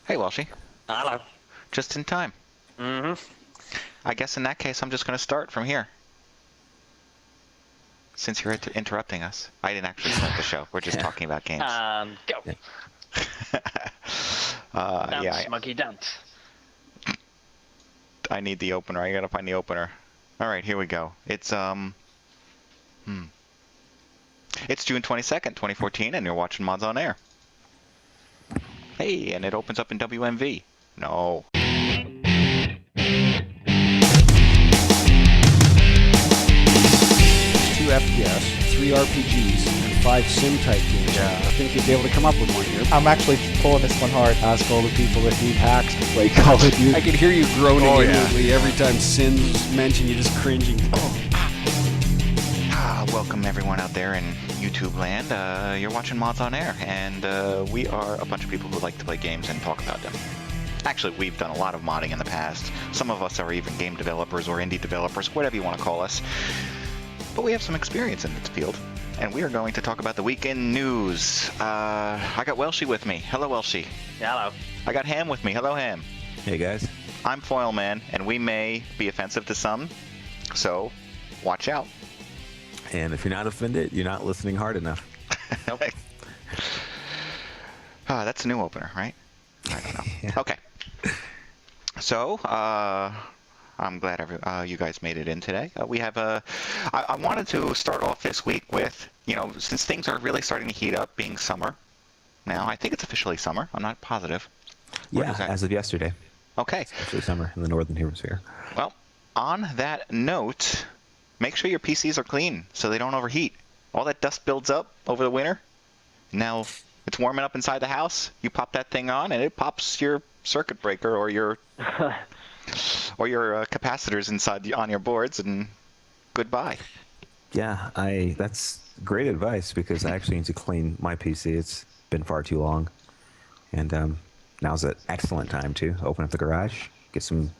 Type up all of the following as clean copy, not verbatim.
Hey, Welshie. Hello. Just in time. Mm-hmm. I guess in that case, I'm just going to start from here. Since you're interrupting us. I didn't actually start the show. We're just talking about games. Go. Dance, yeah, monkey, dance. I need the opener. I gotta find the opener. All right, here we go. It's It's June 22nd, 2014, and you're watching Mods on Air. Hey, and it opens up in WMV. No. 2 FPS, 3 RPGs, and 5 sim-type games. Yeah. I think you'd be able to come up with one here. I'm actually pulling this one hard. Ask all the people that need hacks to play Call of Duty. I could hear you groaning inwardly every time Sin's mentioned. You just cringing. Welcome everyone out there in YouTube land. You're watching Mods on Air, and we are a bunch of people who like to play games and talk about them. Actually, we've done a lot of modding in the past. Some of us are even game developers or indie developers, whatever you want to call us. But we have some experience in this field, and we are going to talk about the weekend news. I got Welshie with me. Hello, Welshie. Hello. I got Ham with me. Hello, Ham. Hey, guys. I'm Foilman, and we may be offensive to some, so watch out. And if you're not offended, you're not listening hard enough. Nope. That's a new opener, right? I don't know. Yeah. Okay. So, I'm glad you guys made it in today. We have I wanted to start off this week with, since things are really starting to heat up, being summer now. I think it's officially summer. I'm not positive. Yeah, as of yesterday. Okay. It's actually summer in the northern hemisphere. Well, on that note, make sure your PCs are clean so they don't overheat. All that dust builds up over the winter. Now it's warming up inside the house. You pop that thing on, and it pops your circuit breaker or your capacitors inside on your boards, and goodbye. Yeah, that's great advice because I actually need to clean my PC. It's been far too long, and now's an excellent time to open up the garage, get some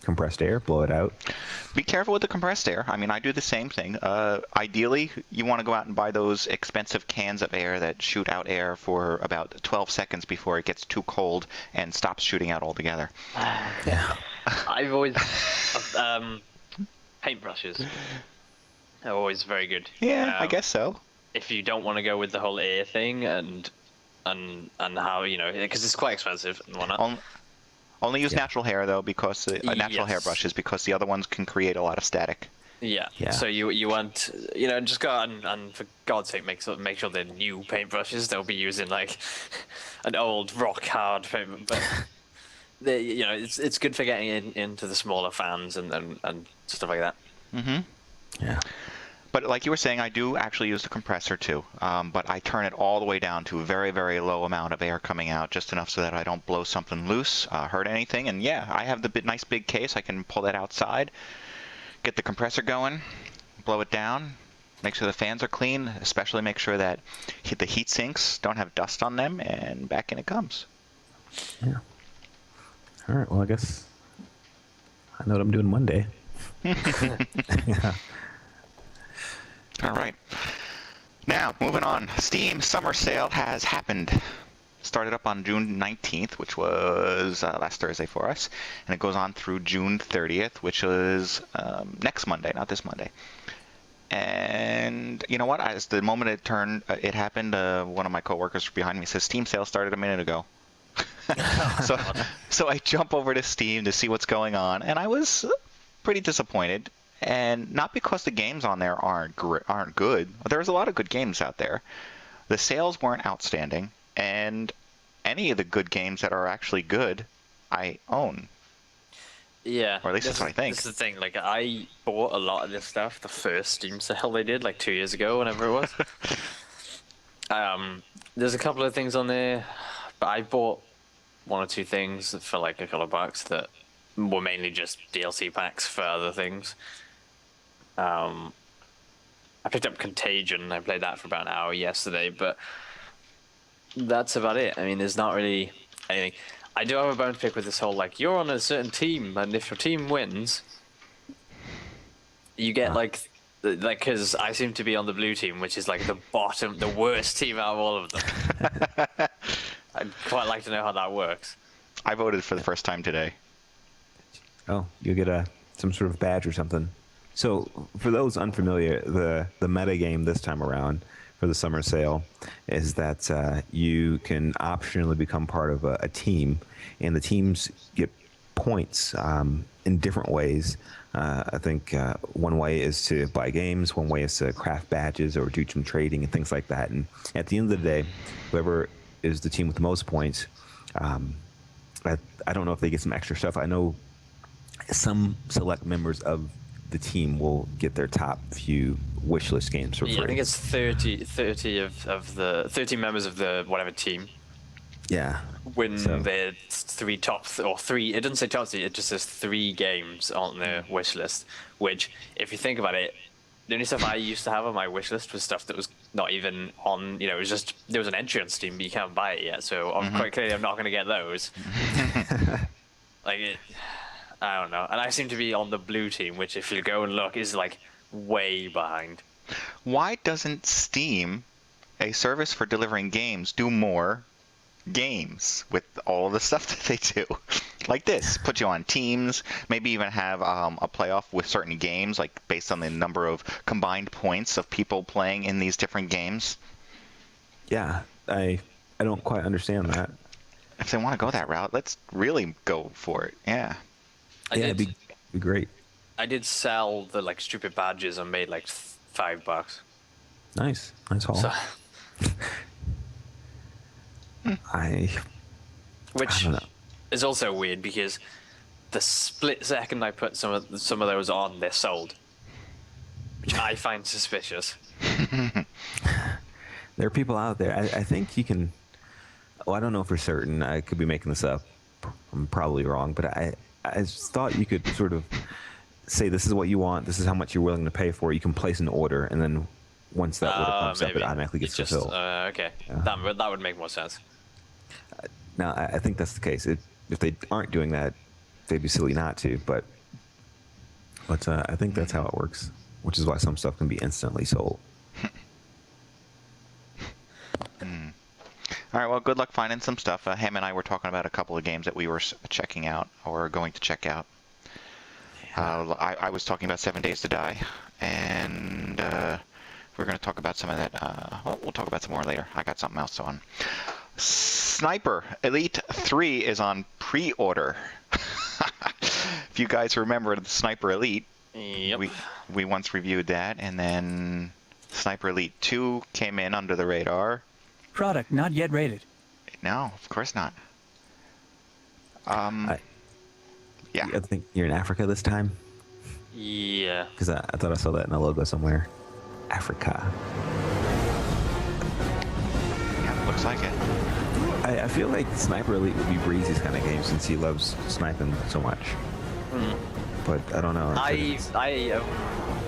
compressed air, blow it out. Be careful with the compressed air. I mean, I do the same thing. Ideally, you want to go out and buy those expensive cans of air that shoot out air for about 12 seconds before it gets too cold and stops shooting out altogether. Yeah. I've always paintbrushes are always very good. Yeah, I guess so. If you don't want to go with the whole air thing and how because it's quite expensive and whatnot. Only use natural hair though, because natural hair brushes, because the other ones can create a lot of static. Yeah. So you want just go out and for God's sake make sure they're new paintbrushes. They'll be using like an old rock hard paint, but it's good for getting into the smaller fans and stuff like that. Yeah. But like you were saying, I do actually use the compressor too, but I turn it all the way down to a very, very low amount of air coming out, just enough so that I don't blow something loose, hurt anything. And yeah, I have the nice big case. I can pull that outside, get the compressor going, blow it down, make sure the fans are clean, especially make sure that the heat sinks don't have dust on them, and back in it comes. Yeah. All right, well, I guess I know what I'm doing Monday. Yeah. All right. Now, moving on. Steam Summer Sale has happened. Started up on June 19th, which was last Thursday for us, and it goes on through June 30th, which is next Monday, not this Monday. And you know what? As the moment it happened, one of my coworkers behind me says, Steam Sale started a minute ago. So I jump over to Steam to see what's going on, and I was pretty disappointed. And not because the games on there aren't good. There's a lot of good games out there. The sales weren't outstanding, and any of the good games that are actually good, I own. Yeah. Or at least that's what I think. This is the thing. Like, I bought a lot of this stuff the first Steam sale they did, like 2 years ago, whenever it was. There's a couple of things on there, but I bought one or two things for like a couple of bucks that were mainly just DLC packs for other things. I picked up Contagion. I played that for about an hour yesterday, but that's about it. I mean, there's not really anything. I do have a bone to pick with this whole, like, you're on a certain team, and if your team wins, you get, like, because I seem to be on the blue team, which is, like, the worst team out of all of them. I'd quite like to know how that works. I voted for the first time today. Oh, you get some sort of badge or something. So, for those unfamiliar, the meta game this time around for the summer sale is that you can optionally become part of a team, and the teams get points in different ways. I think one way is to buy games, one way is to craft badges or do some trading and things like that. And at the end of the day, whoever is the team with the most points, I don't know if they get some extra stuff. I know some select members of the team will get their top few wishlist games for free. Yeah, I think it's 30 of the 30 members of the whatever team. Yeah. Win their three top or three. It doesn't say top three. It just says 3 games on their wish list. Which, if you think about it, the only stuff I used to have on my wish list was stuff that was not even on. You know, it was just there was an entry on Steam, but you can't buy it yet. So quite clearly, I'm not going to get those. I don't know. And I seem to be on the blue team, which, if you go and look, is like way behind. Why doesn't Steam, a service for delivering games, do more games with all of the stuff that they do? Like this, put you on teams, maybe even have a playoff with certain games, like based on the number of combined points of people playing in these different games. Yeah, I don't quite understand that. If they want to go that route, let's really go for it. Yeah. It'd be great. I did sell the stupid badges and made like $5. Nice haul. So, Which I don't know. is also weird because the split second I put some of those on, they're sold, which I find suspicious. There are people out there. I think you can. Well, I don't know for certain. I could be making this up. I'm probably wrong, but I thought you could sort of say this is what you want, this is how much you're willing to pay for it. You can place an order, and then once that order comes up, it automatically gets fulfilled. Okay, yeah. That would make more sense. Now, I think that's the case. If they aren't doing that, they'd be silly not to. But I think that's how it works, which is why some stuff can be instantly sold. All right, well, good luck finding some stuff. Ham and I were talking about a couple of games that we were checking out or going to check out. I was talking about 7 Days to Die, and we're going to talk about some of that. Well, we'll talk about some more later. I got something else on. Sniper Elite 3 is on pre-order. If you guys remember the Sniper Elite, yep. we once reviewed that, and then Sniper Elite 2 came in under the radar. Product not yet rated. No, of course not. Yeah. I think you're in Africa this time? Yeah. Because I thought I saw that in the logo somewhere. Africa. Yeah, looks like it. I feel like Sniper Elite would be Breezy's kind of game since he loves sniping so much. But I don't know. I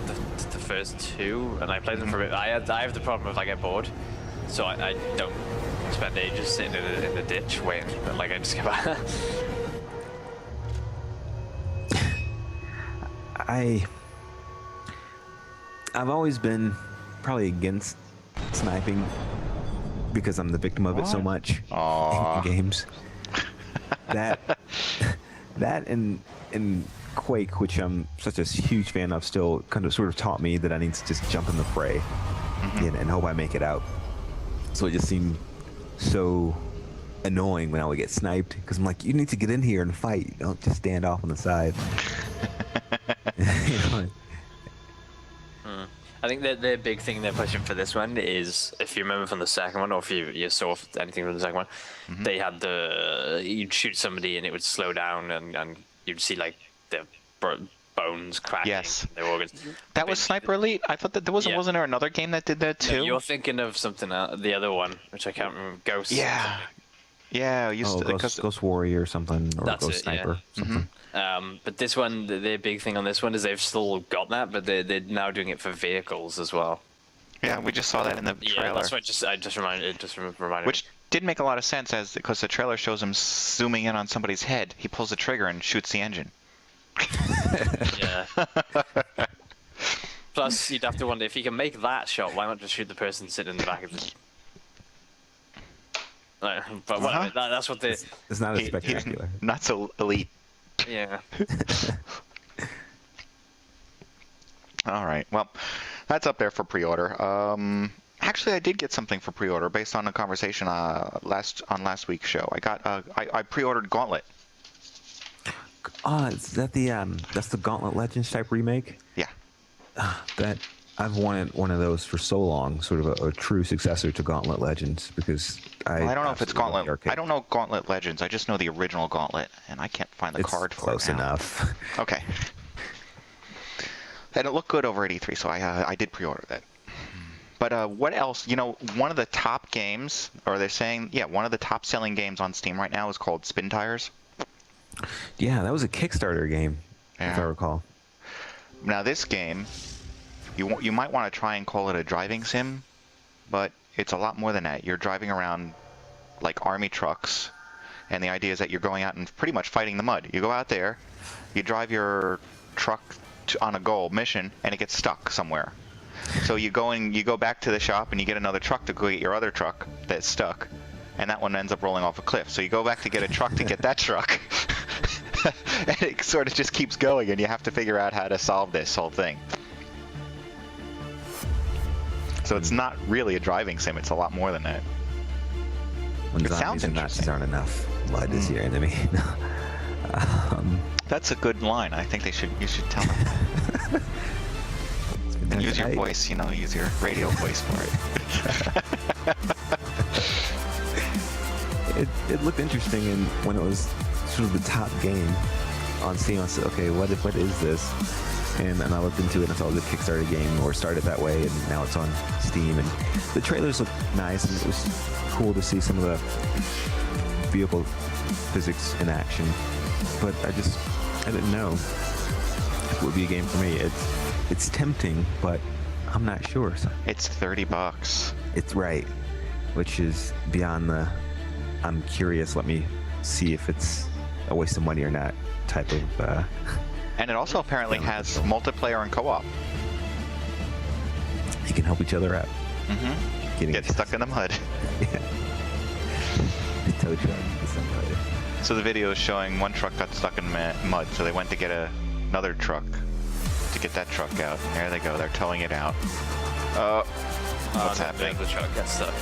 the first 2, and I played them for a bit. I have the problem if I get bored. So I don't spend ages sitting in the ditch waiting, but I just get back. I've always been probably against sniping because I'm the victim of it so much in games. That and Quake, which I'm such a huge fan of, still kind of sort of taught me that I need to just jump in the fray and hope I make it out. So it just seemed so annoying when I would get sniped because I'm like, you need to get in here and fight. You don't just stand off on the side. You know? I think that the big thing they're pushing for this one is, if you remember from the second one, or if you saw anything from the second one, they had you'd shoot somebody and it would slow down and you'd see like the bones cracking. Yes. Their organs. That was Sniper Elite? I thought that wasn't there another game that did that too? No, you're thinking of something the other one, which I can't remember. Ghost. Yeah. Yeah, Ghost Warrior or something, or That's Ghost it, Sniper. Something. But this one, the big thing on this one is they've still got that, but they're now doing it for vehicles as well. Yeah, we just saw that in the trailer. Yeah, that's what I just reminded Which did make a lot of sense because the trailer shows him zooming in on somebody's head. He pulls the trigger and shoots the engine. Yeah. Plus, you'd have to wonder if you can make that shot. Why not just shoot the person sitting in the back of the? But whatever, that's what the It's not as He's spectacular. not so elite. yeah. All right. Well, that's up there for pre-order. Actually, I did get something for pre-order based on a conversation last week's show. I pre-ordered Gauntlet. Is that that's the Gauntlet Legends type remake? Yeah. That I've wanted one of those for so long, sort of a true successor to Gauntlet Legends, because I don't know if it's absolutely love the Gauntlet. arcade. I don't know Gauntlet Legends. I just know the original Gauntlet, and I can't find the It's card for close it now. enough. Okay. And it looked good over at E3, so I did pre-order that. But what else? One of the top games, or they're saying, one of the top selling games on Steam right now is called Spintires. Yeah, that was a Kickstarter game, if Yeah. I recall. Now this game, you might want to try and call it a driving sim, but it's a lot more than that. You're driving around like army trucks, and the idea is that you're going out and pretty much fighting the mud. You go out there, you drive your truck on a goal mission, and it gets stuck somewhere. So you go back to the shop and you get another truck to go get your other truck that's stuck, and that one ends up rolling off a cliff. So you go back to get a truck to get that truck, and it sort of just keeps going, and you have to figure out how to solve this whole thing. So it's not really a driving sim, it's a lot more than that. When It zombies sounds and Nazis interesting. aren't enough, mud is your enemy. That's a good line. I think you should tell them. And use your voice, use your radio voice for it. It looked interesting, and when it was sort of the top game on Steam, I said, okay, what is this? And I looked into it and I saw it was a Kickstarter game, or started that way, and now it's on Steam. And the trailers looked nice, and it was cool to see some of the vehicle physics in action. But I didn't know if it would be a game for me. It's tempting, but I'm not sure. So It's $30. it's right, which is beyond the I'm curious, let me see if it's a waste of money or not type of. And it also apparently has multiplayer and co-op. You can help each other out. Mm-hmm. Get stuck in the mud. Yeah. Tow truck is somebody. So the video is showing one truck got stuck in mud, so they went to get another truck to get that truck out. There they go. They're towing it out. What's happening? The truck gets stuck.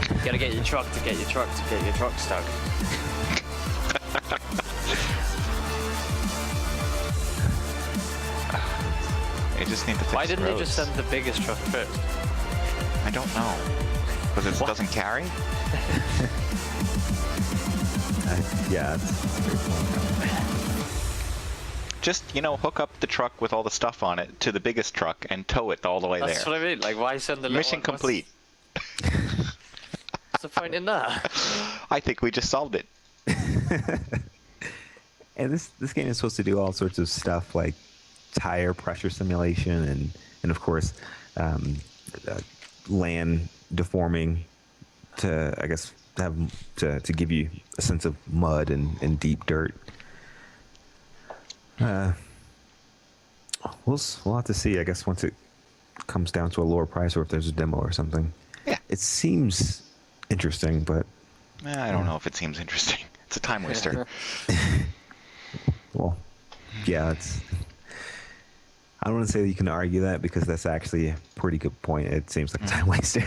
You gotta get your truck to get your truck to get your truck stuck. They just need to fix Why didn't they roads. just send the biggest truck first? I don't know. Because it doesn't carry? Yeah, it's very fun. Just, hook up the truck with all the stuff on it to the biggest truck and tow it all the way That's there. what I mean. Like, why send the little Mission one? complete. What's the point in that? I think we just solved it. And this game is supposed to do all sorts of stuff like tire pressure simulation and of course land deforming to, I guess, to give you a sense of mud and deep dirt. We'll have to see, I guess, once it comes down to a lower price, or if there's a demo or something. Yeah. It seems interesting, but I don't know if it seems interesting. It's a time waster. well, yeah, I don't want to say that you can argue that, because that's actually a pretty good point. It seems like a time waster.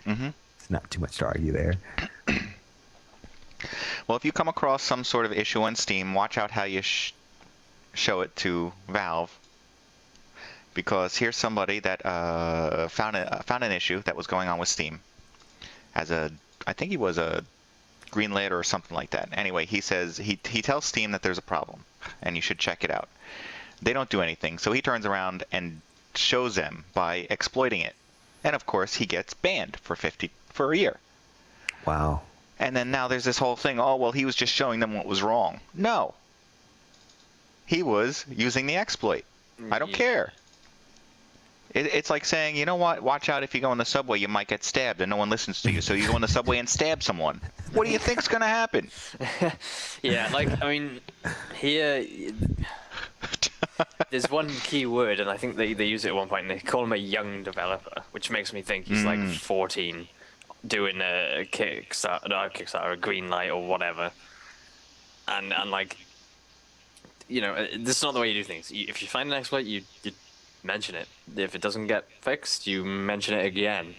Mm-hmm. It's not too much to argue there. Well, if you come across some sort of issue on Steam, watch out how you show it to Valve, because here's somebody that found an issue that was going on with Steam. I think he was a greenlit or something like that. Anyway, he says he tells Steam that there's a problem and you should check it out. They don't do anything, so he turns around and shows them by exploiting it, and of course he gets banned for a year. Wow. And then now there's this whole thing, oh, well, he was just showing them what was wrong. No. He was using the exploit. I don't care. It's like saying, you know what, watch out, if you go in the subway, you might get stabbed and no one listens to you. So you go in the subway and stab someone. What do you think's going to happen? Yeah, like, I mean, here, there's one key word, and I think they use it at one point, and they call him a young developer, which makes me think he's like 14 doing a Kickstarter, not a Kickstarter, a green light or whatever, and like, you know, this is not the way you do things. If you find an exploit, you mention it. If it doesn't get fixed, you mention it again,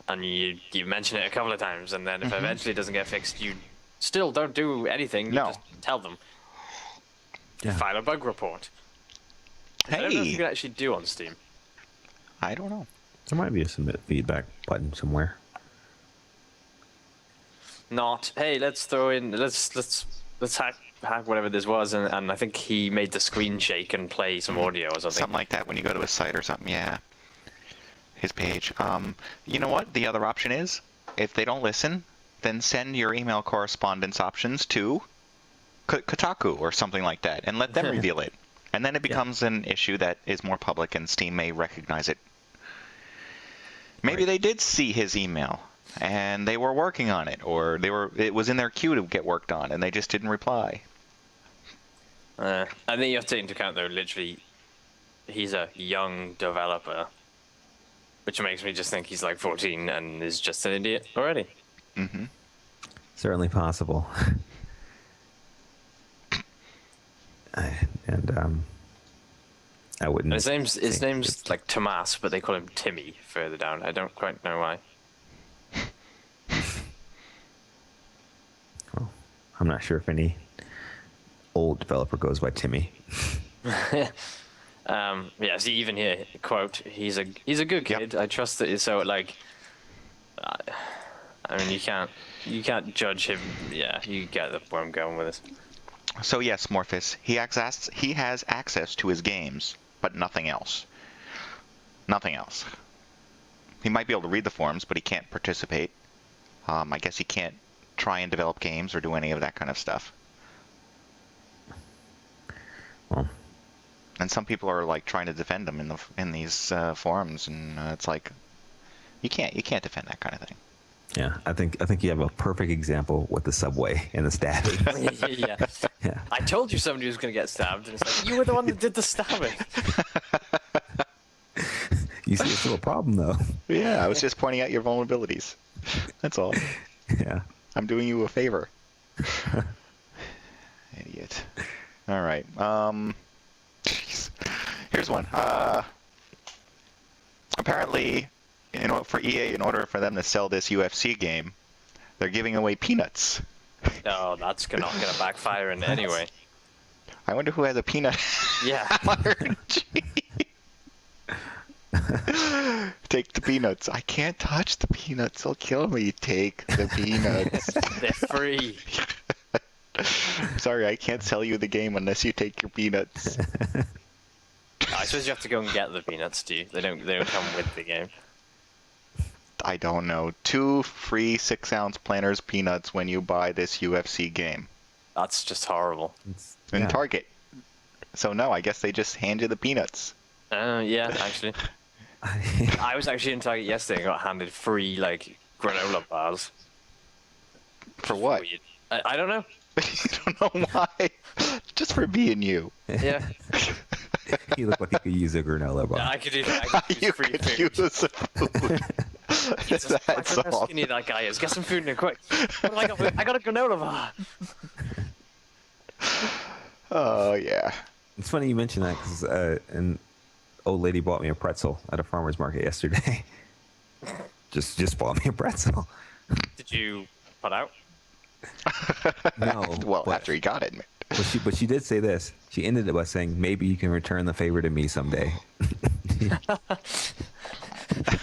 and you mention it a couple of times, and then if eventually it doesn't get fixed, you still don't do anything. You just tell them. Yeah. File a bug report. I don't know if you can actually do on Steam. I don't know. There might be a submit feedback button somewhere. Not, hey, let's throw in, let's hack whatever this was, and I think he made the screen shake and play some audio or something. Something like that when you go to his site or something, yeah. His page. You know what? The other option is, if they don't listen, then send your email correspondence options to Kotaku or something like that, and let them reveal it. And then it becomes an issue that is more public, and Steam may recognize it. Maybe they did see his email, and they were working on it, or it was in their queue to get worked on, and they just didn't reply. I think you have to take into account, though, literally, he's a young developer, which makes me just think he's like 14 and is just an idiot already. Mm-hmm. Certainly possible. I wouldn't. And his name's like Tomas, but they call him Timmy further down. I don't quite know why. Well, I'm not sure if any old developer goes by Timmy. Yeah, see, even here, quote, he's a good kid. Yep. I trust that. So like, I mean, you can't judge him. Yeah, you get where I'm going with this. So yes, Morphus, he has access to his games, but nothing else. Nothing else. He might be able to read the forums, but he can't participate. I guess he can't try and develop games or do any of that kind of stuff. Well, and some people are like trying to defend him in these forums, and it's like you can't defend that kind of thing. yeah, I think you have a perfect example with the subway and the stabbing. Yeah. Yeah. I told you somebody was going to get stabbed, and it's like, you were the one that did the stabbing. You see, it's still a problem though. Yeah, I was just pointing out your vulnerabilities. That's all. Yeah. I'm doing you a favor. Idiot. All right. Jeez. Here's one. Apparently, for EA, in order for them to sell this UFC game, they're giving away peanuts. No, that's not going to backfire in any way. I wonder who has a peanut Yeah. allergy. Take the peanuts. I can't touch the peanuts. They'll kill me. Take the peanuts. They're free. Sorry, I can't sell you the game unless you take your peanuts. I suppose you have to go and get the peanuts, do you? They don't come with the game. I don't know. 2 free 6-ounce Planters peanuts when you buy this UFC game. That's just horrible. In Target. So no, I guess they just hand you the peanuts. Yeah, actually. I was actually in Target yesterday and got handed free, like, granola bars. For what? Weird. I don't know. I don't know why. Just for being you. Yeah. You look like you could use a granola bar. I could do that. I could You use free could food. use the food. Jesus, That's look how all. skinny that guy is. Get some food in there quick. What do I got? I got a granola bar. Oh, yeah. It's funny you mention that because an old lady bought me a pretzel at a farmer's market yesterday. just bought me a pretzel. Did you put out? No. Well, but, after he got it. but she did say this. She ended it by saying, "Maybe you can return the favor to me someday."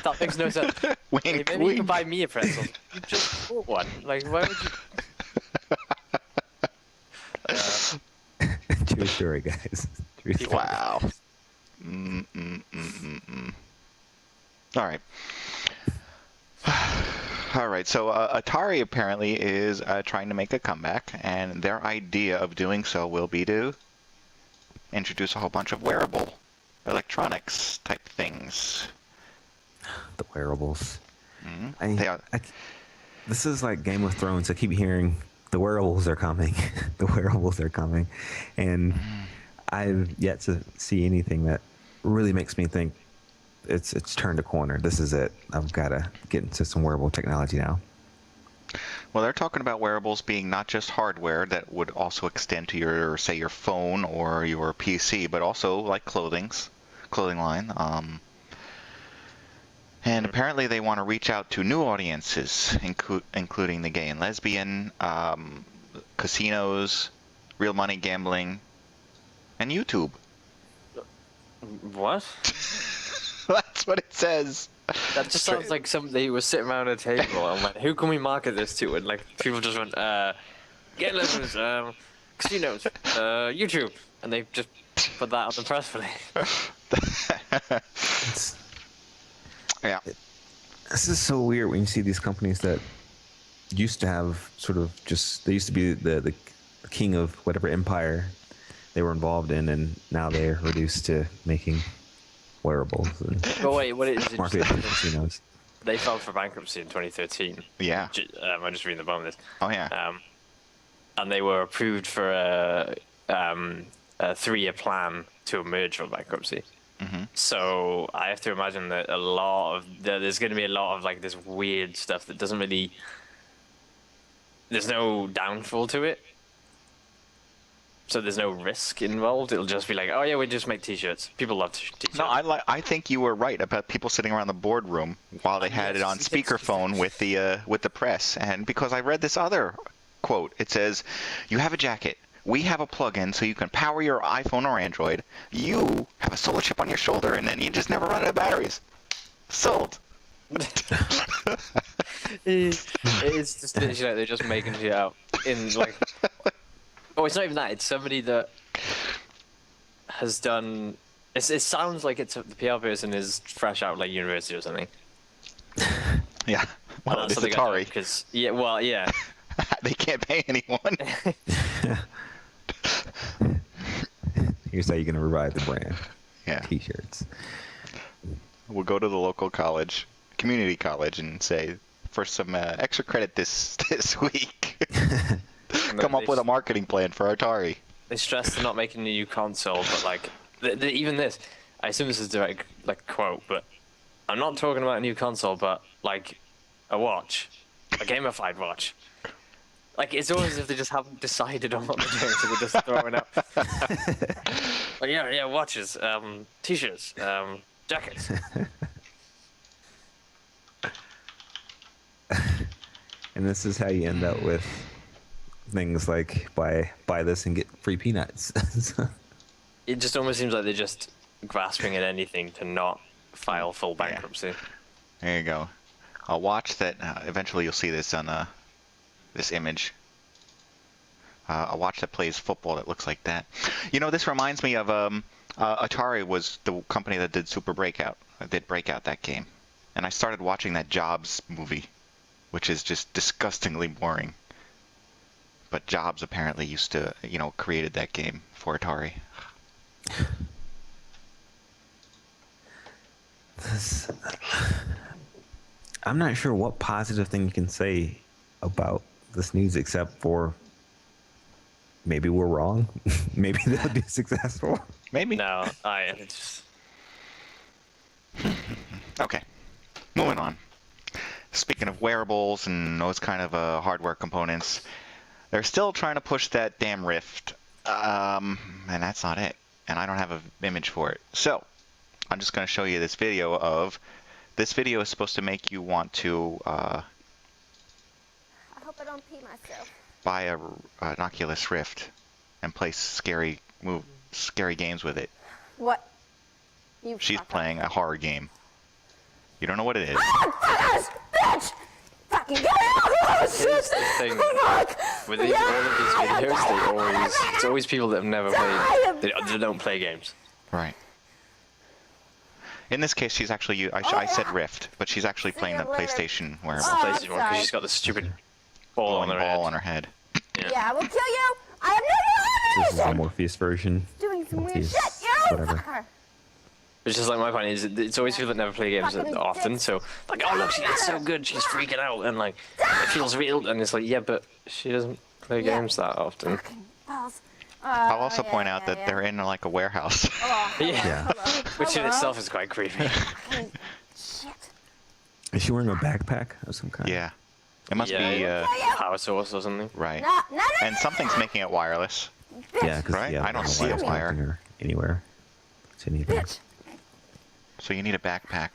That makes no sense. Wink, Hey, maybe you wink. can buy me a pretzel. You just bought one. Like, why would you? True story, guys. True story. Wow. All right. All right, so Atari apparently is trying to make a comeback, and their idea of doing so will be to introduce a whole bunch of wearable electronics type things. The wearables. They are. This is like Game of Thrones. I keep hearing the wearables are coming. The wearables are coming. And I've yet to see anything that really makes me think it's turned a corner. This is it. I've got to get into some wearable technology now. Well, they're talking about wearables being not just hardware that would also extend to your, say, your phone or your PC, but also like clothing line. And apparently they want to reach out to new audiences, including the gay and lesbian, casinos, real money gambling, and YouTube. What? That's what it says. That just sounds like somebody was sitting around a table and went, "Who can we market this to?" And like people just went, "Gay lessons, casinos, YouTube," and they just put that on the press release. Yeah. This is so weird when you see these companies that used to have sort of just, they used to be the king of whatever empire they were involved in, and now they're reduced to making wearables and But wait, what is it? marketing casinos. They filed for bankruptcy in 2013. Yeah. I'm just reading the bottom of this. Oh, yeah. And they were approved for a 3-year plan to emerge from bankruptcy. Mm-hmm. So I have to imagine that there's going to be a lot of like this weird stuff that doesn't really. There's no downfall to it. So there's no risk involved. It'll just be like, oh yeah, we just make T-shirts. People love T-shirts. No, I think you were right about people sitting around the boardroom while they had it on speakerphone with the press. And because I read this other quote, it says, "You have a jacket. We have a plug-in so you can power your iPhone or Android. You have a solar chip on your shoulder, and then you just never run out of batteries. Sold." It's just literally like they're just making shit out in like. Oh, it's not even that. It's somebody that has done. It sounds like the PR person is fresh out of like university or something. Yeah. Well, it's Atari. Because yeah. They can't pay anyone. Here's how you're gonna revive the brand. Yeah. T-shirts. We'll go to the local college, community college, and say, for some extra credit this week, come up with a marketing plan for Atari. They stress they're not making a new console, but like even this, I assume this is direct like quote, but I'm not talking about a new console, but like a watch, a gamified watch. Like it's almost as if they just haven't decided on what they're doing, so they're just throwing out. But yeah, watches, T-shirts, jackets. And this is how you end up with things like buy this and get free peanuts. It just almost seems like they're just grasping at anything to not file full bankruptcy. Yeah. There you go. A watch that eventually you'll see this on this image. A watch that plays football that looks like that. You know, this reminds me of Atari was the company that did Breakout that game. And I started watching that Jobs movie, which is just disgustingly boring. But Jobs apparently used to, created that game for Atari. I'm not sure what positive thing you can say about this news except for maybe we're wrong. Maybe they'll be successful. Maybe. No, it's Okay. Moving on. Speaking of wearables and those kind of hardware components, they're still trying to push that damn Rift. And that's not it. And I don't have an image for it. So, I'm just going to show you this video of... This video is supposed to make you want to... I hope I don't pee myself. Buy an Oculus Rift and play scary games with it. What? She's playing a horror game. You don't know what it is. Bitch! Fucking get out! Here's the thing. All of these videos, it's always people that have never played. They don't play games. Right. In this case, she's actually. I said Rift, but she's actually playing the PlayStation wearable. PlayStation one because she's got this stupid ball on her head. Yeah, I will kill you! I have no This is the Morpheus version. doing some weird Morpheus, shit, you! whatever. It's just like my point is, it's always people that never play games often. So like, oh look, she's so good, she's freaking out, and like, it feels real. And it's like, yeah, but she doesn't play games that often. Fucking balls. I'll also point out that they're in like a warehouse. Yeah. Which in Hello? itself is quite creepy. Shit. Is she wearing a backpack of some kind? Yeah. It must be, Power source or something. right. No, And something's making it wireless. Yeah, because Right? I don't see a wire. Her anywhere. It's anything. bitch. So you need a backpack.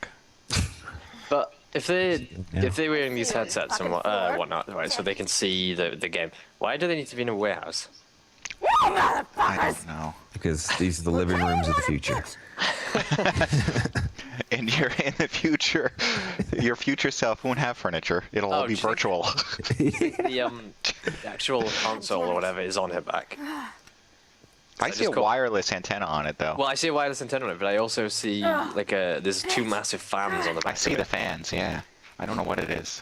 But if they Yeah. if they're wearing these headsets and whatnot, right, so they can see the game, why do they need to be in a warehouse? I don't know. Because these are the living rooms of the future. And you're in the future. Your future self won't have furniture. It'll all Oh, be gee. virtual. The actual console or whatever is on her back. I see a wireless antenna on it though. Well, I see a wireless antenna on it, but I also see like there's two massive fans on the back. I see of the it. fans, yeah. I don't know what it is.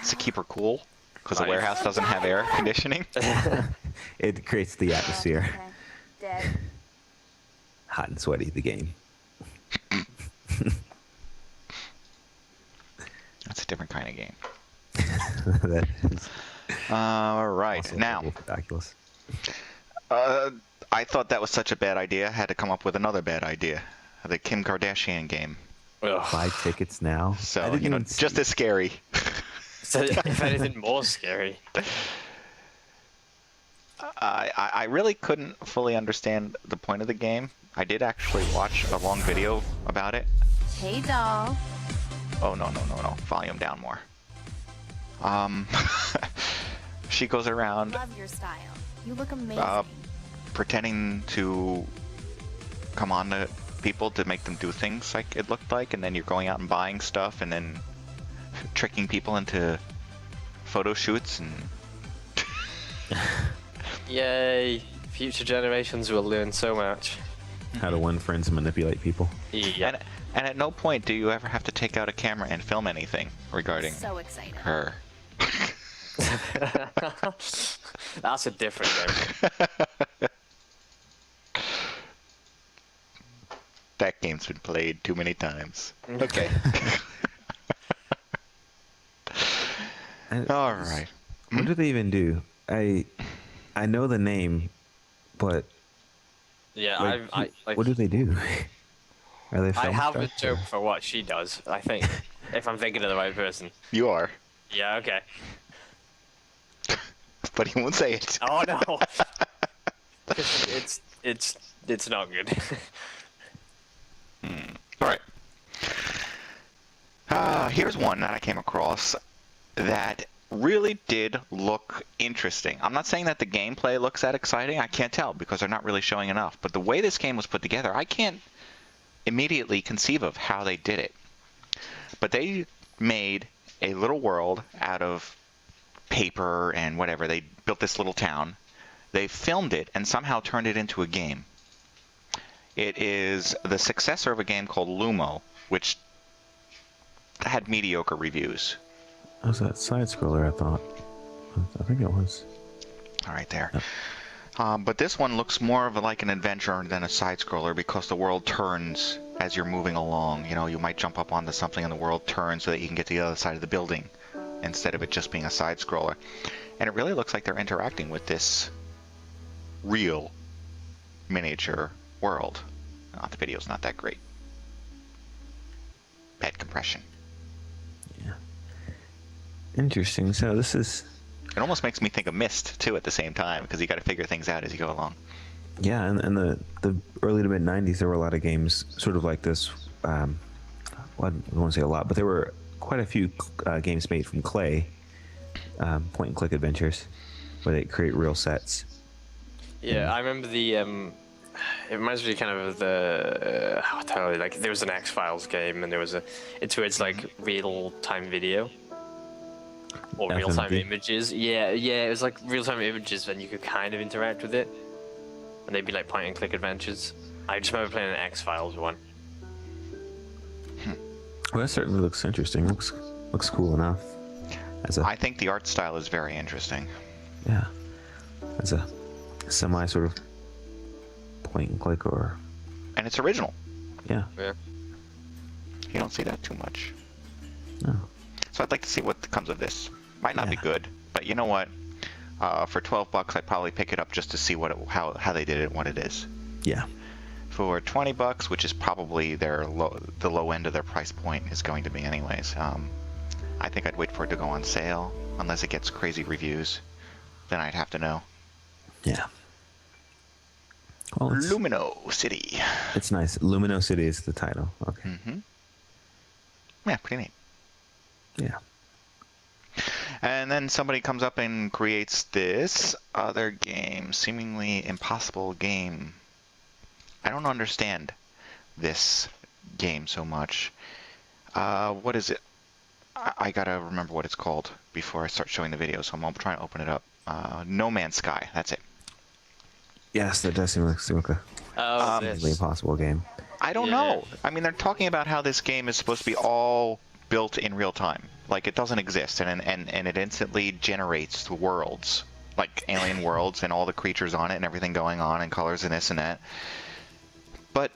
Does it keep her cool? Because the Right. warehouse doesn't have air conditioning? It creates the atmosphere. Okay. Dead. Hot and sweaty, the game. That's a different kind of game. That is All right. also Now, available for Oculus. I thought that was such a bad idea. I had to come up with another bad idea. The Kim Kardashian game. Ugh. Buy tickets now. I So, didn't you know, even see- just as scary. So, if anything, more scary. I really couldn't fully understand the point of the game. I did actually watch a long video about it. Hey, doll. Oh, no. Volume down more. She goes around Love your style. You look amazing. pretending to come on to people to make them do things like it looked like, and then you're going out and buying stuff and then tricking people into photo shoots and Yay! Future generations will learn so much. How to win friends and manipulate people. Yeah. and at no point do you ever have to take out a camera and film anything regarding So excited. her. That's a different game. That game's been played too many times. Okay. All right. What do they even do? I know the name, but Yeah, like, like, what do they do? Are they? I film have a stuff, joke or- for what she does, I think. If I'm thinking of the right person. You are, Yeah, okay. but he won't say it. Oh no! it's not good. All right. Here's one that I came across that really did look interesting. I'm not saying that the gameplay looks that exciting. I can't tell because they're not really showing enough. But the way this game was put together, I can't immediately conceive of how they did it. But they made a little world out of paper and whatever. They built this little town. They filmed it and somehow turned it into a game. It is the successor of a game called Lumo, which had mediocre reviews. Was that side scroller? I thought. I think it was. All right, there. But this one looks more of like an adventure than a side scroller because the world turns as you're moving along. You know, you might jump up onto something and the world turns so that you can get to the other side of the building instead of it just being a side scroller. And it really looks like they're interacting with this real miniature world. The video's not that great. Bad compression. Yeah. Interesting. So this is. It almost makes me think of Myst too at the same time because you got to figure things out as you go along. Yeah, and the early to mid '90s, there were a lot of games sort of like this. Well, I don't want to say a lot, but there were quite a few games made from clay, point and click adventures, where they create real sets. Yeah, I remember the. It reminds me kind of the. How to tell you, like there was an X-Files game, and there was it's where it's like real-time video. Or real-time FMV? images. Yeah, it was like real-time images, and you could kind of interact with it. And they'd be like point-and-click adventures. I just remember playing an X-Files one. Well, that certainly looks interesting. Looks cool enough. I think the art style is very interesting. Yeah, as a semi sort of point and click or. And it's original. Yeah. Yeah. You don't see that too much. No. So I'd like to see what comes of this. Might not be Yeah. good, but you know what? For $12, I'd probably pick it up just to see how they did it and what it is. Yeah. For $20, which is probably the low end of their price point is going to be anyways. I think I'd wait for it to go on sale, unless it gets crazy reviews. Then I'd have to know. Yeah. Well, Lumino City. It's nice. Lumino City is the title. Okay. Yeah, pretty neat. Yeah. And then somebody comes up and creates this other game, seemingly impossible game. I don't understand this game so much. What is it? I gotta remember what it's called before I start showing the video, so I'm trying to open it up. No Man's Sky, that's it. Yes, that does seem like a seemingly impossible game. I don't know. I mean, they're talking about how this game is supposed to be all built in real time. Like, it doesn't exist, and it instantly generates the worlds, like alien worlds and all the creatures on it and everything going on and colors and this and that. But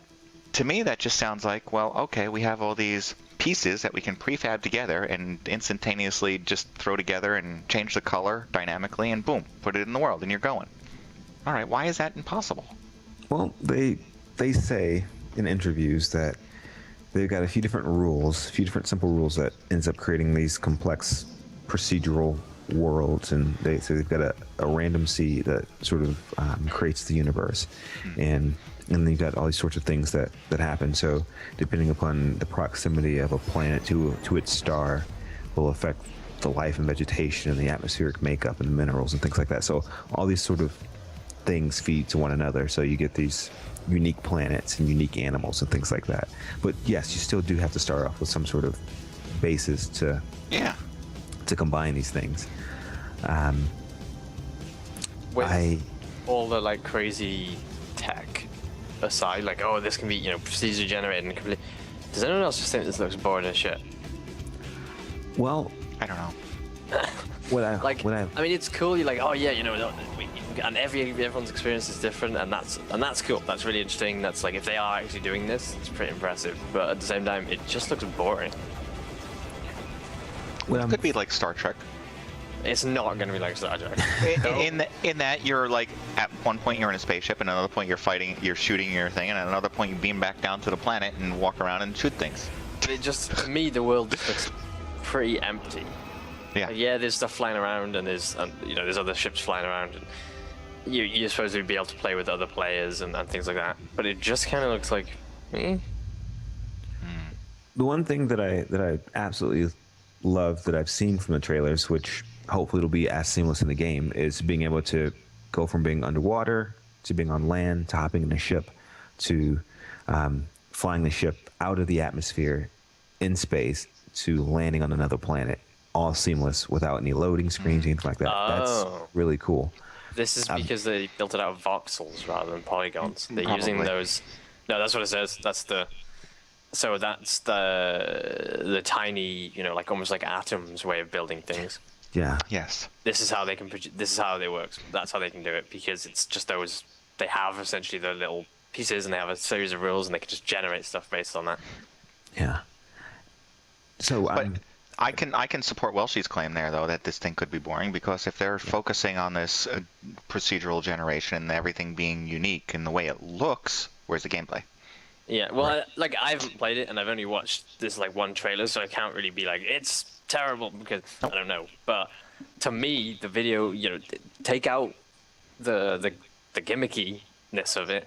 to me, that just sounds like, well, okay, we have all these pieces that we can prefab together and instantaneously just throw together and change the color dynamically and boom, put it in the world and you're going. All right, why is that impossible? Well, they say in interviews that they've got a few different rules, a few different simple rules that ends up creating these complex procedural worlds, and they've got a random seed that sort of creates the universe, and then you've got all these sorts of things that happen. So depending upon the proximity of a planet to its star will affect the life and vegetation and the atmospheric makeup and the minerals and things like that. So all these sort of things feed to one another, so you get these unique planets and unique animals and things like that. But yes, you still do have to start off with some sort of basis to combine these things. With all the like crazy tech aside, like, oh, this can be, procedure generated and complete. Does anyone else just think this looks boring as shit? Well, I don't know. I mean, it's cool. You're like, oh yeah, and everyone's experience is different, and that's cool. That's really interesting. That's like, if they are actually doing this, it's pretty impressive. But at the same time, it just looks boring. It could be like Star Trek. It's not going to be like Star Trek. In that you're like, at one point you're in a spaceship, and another point you're shooting your thing, and at another point you beam back down to the planet and walk around and shoot things. It just, to me, the world just looks pretty empty. Yeah. Yeah, there's stuff flying around, and there's other ships flying around, and you're supposed to be able to play with other players and things like that. But it just kind of looks like, The one thing that I absolutely love that I've seen from the trailers, which hopefully it'll be as seamless in the game, is being able to go from being underwater to being on land to hopping in a ship to flying the ship out of the atmosphere in space to landing on another planet, all seamless without any loading screens, anything like that. That's really cool. This is because they built it out of voxels rather than polygons. They're using those. No, that's what it says. That's the tiny, like almost like atoms way of building things. Yeah. Yes. This is how they can produce. This is how they work. That's how they can do it, because it's just those. They have essentially their little pieces, and they have a series of rules, and they can just generate stuff based on that. Yeah. So I can support Welshie's claim there, though, that this thing could be boring, because if they're focusing on this procedural generation and everything being unique in the way it looks, where's the gameplay? Yeah, well, I haven't played it, and I've only watched this one trailer, so I can't really be like, it's terrible, because I don't know. But to me, the video, take out the gimmickiness of it.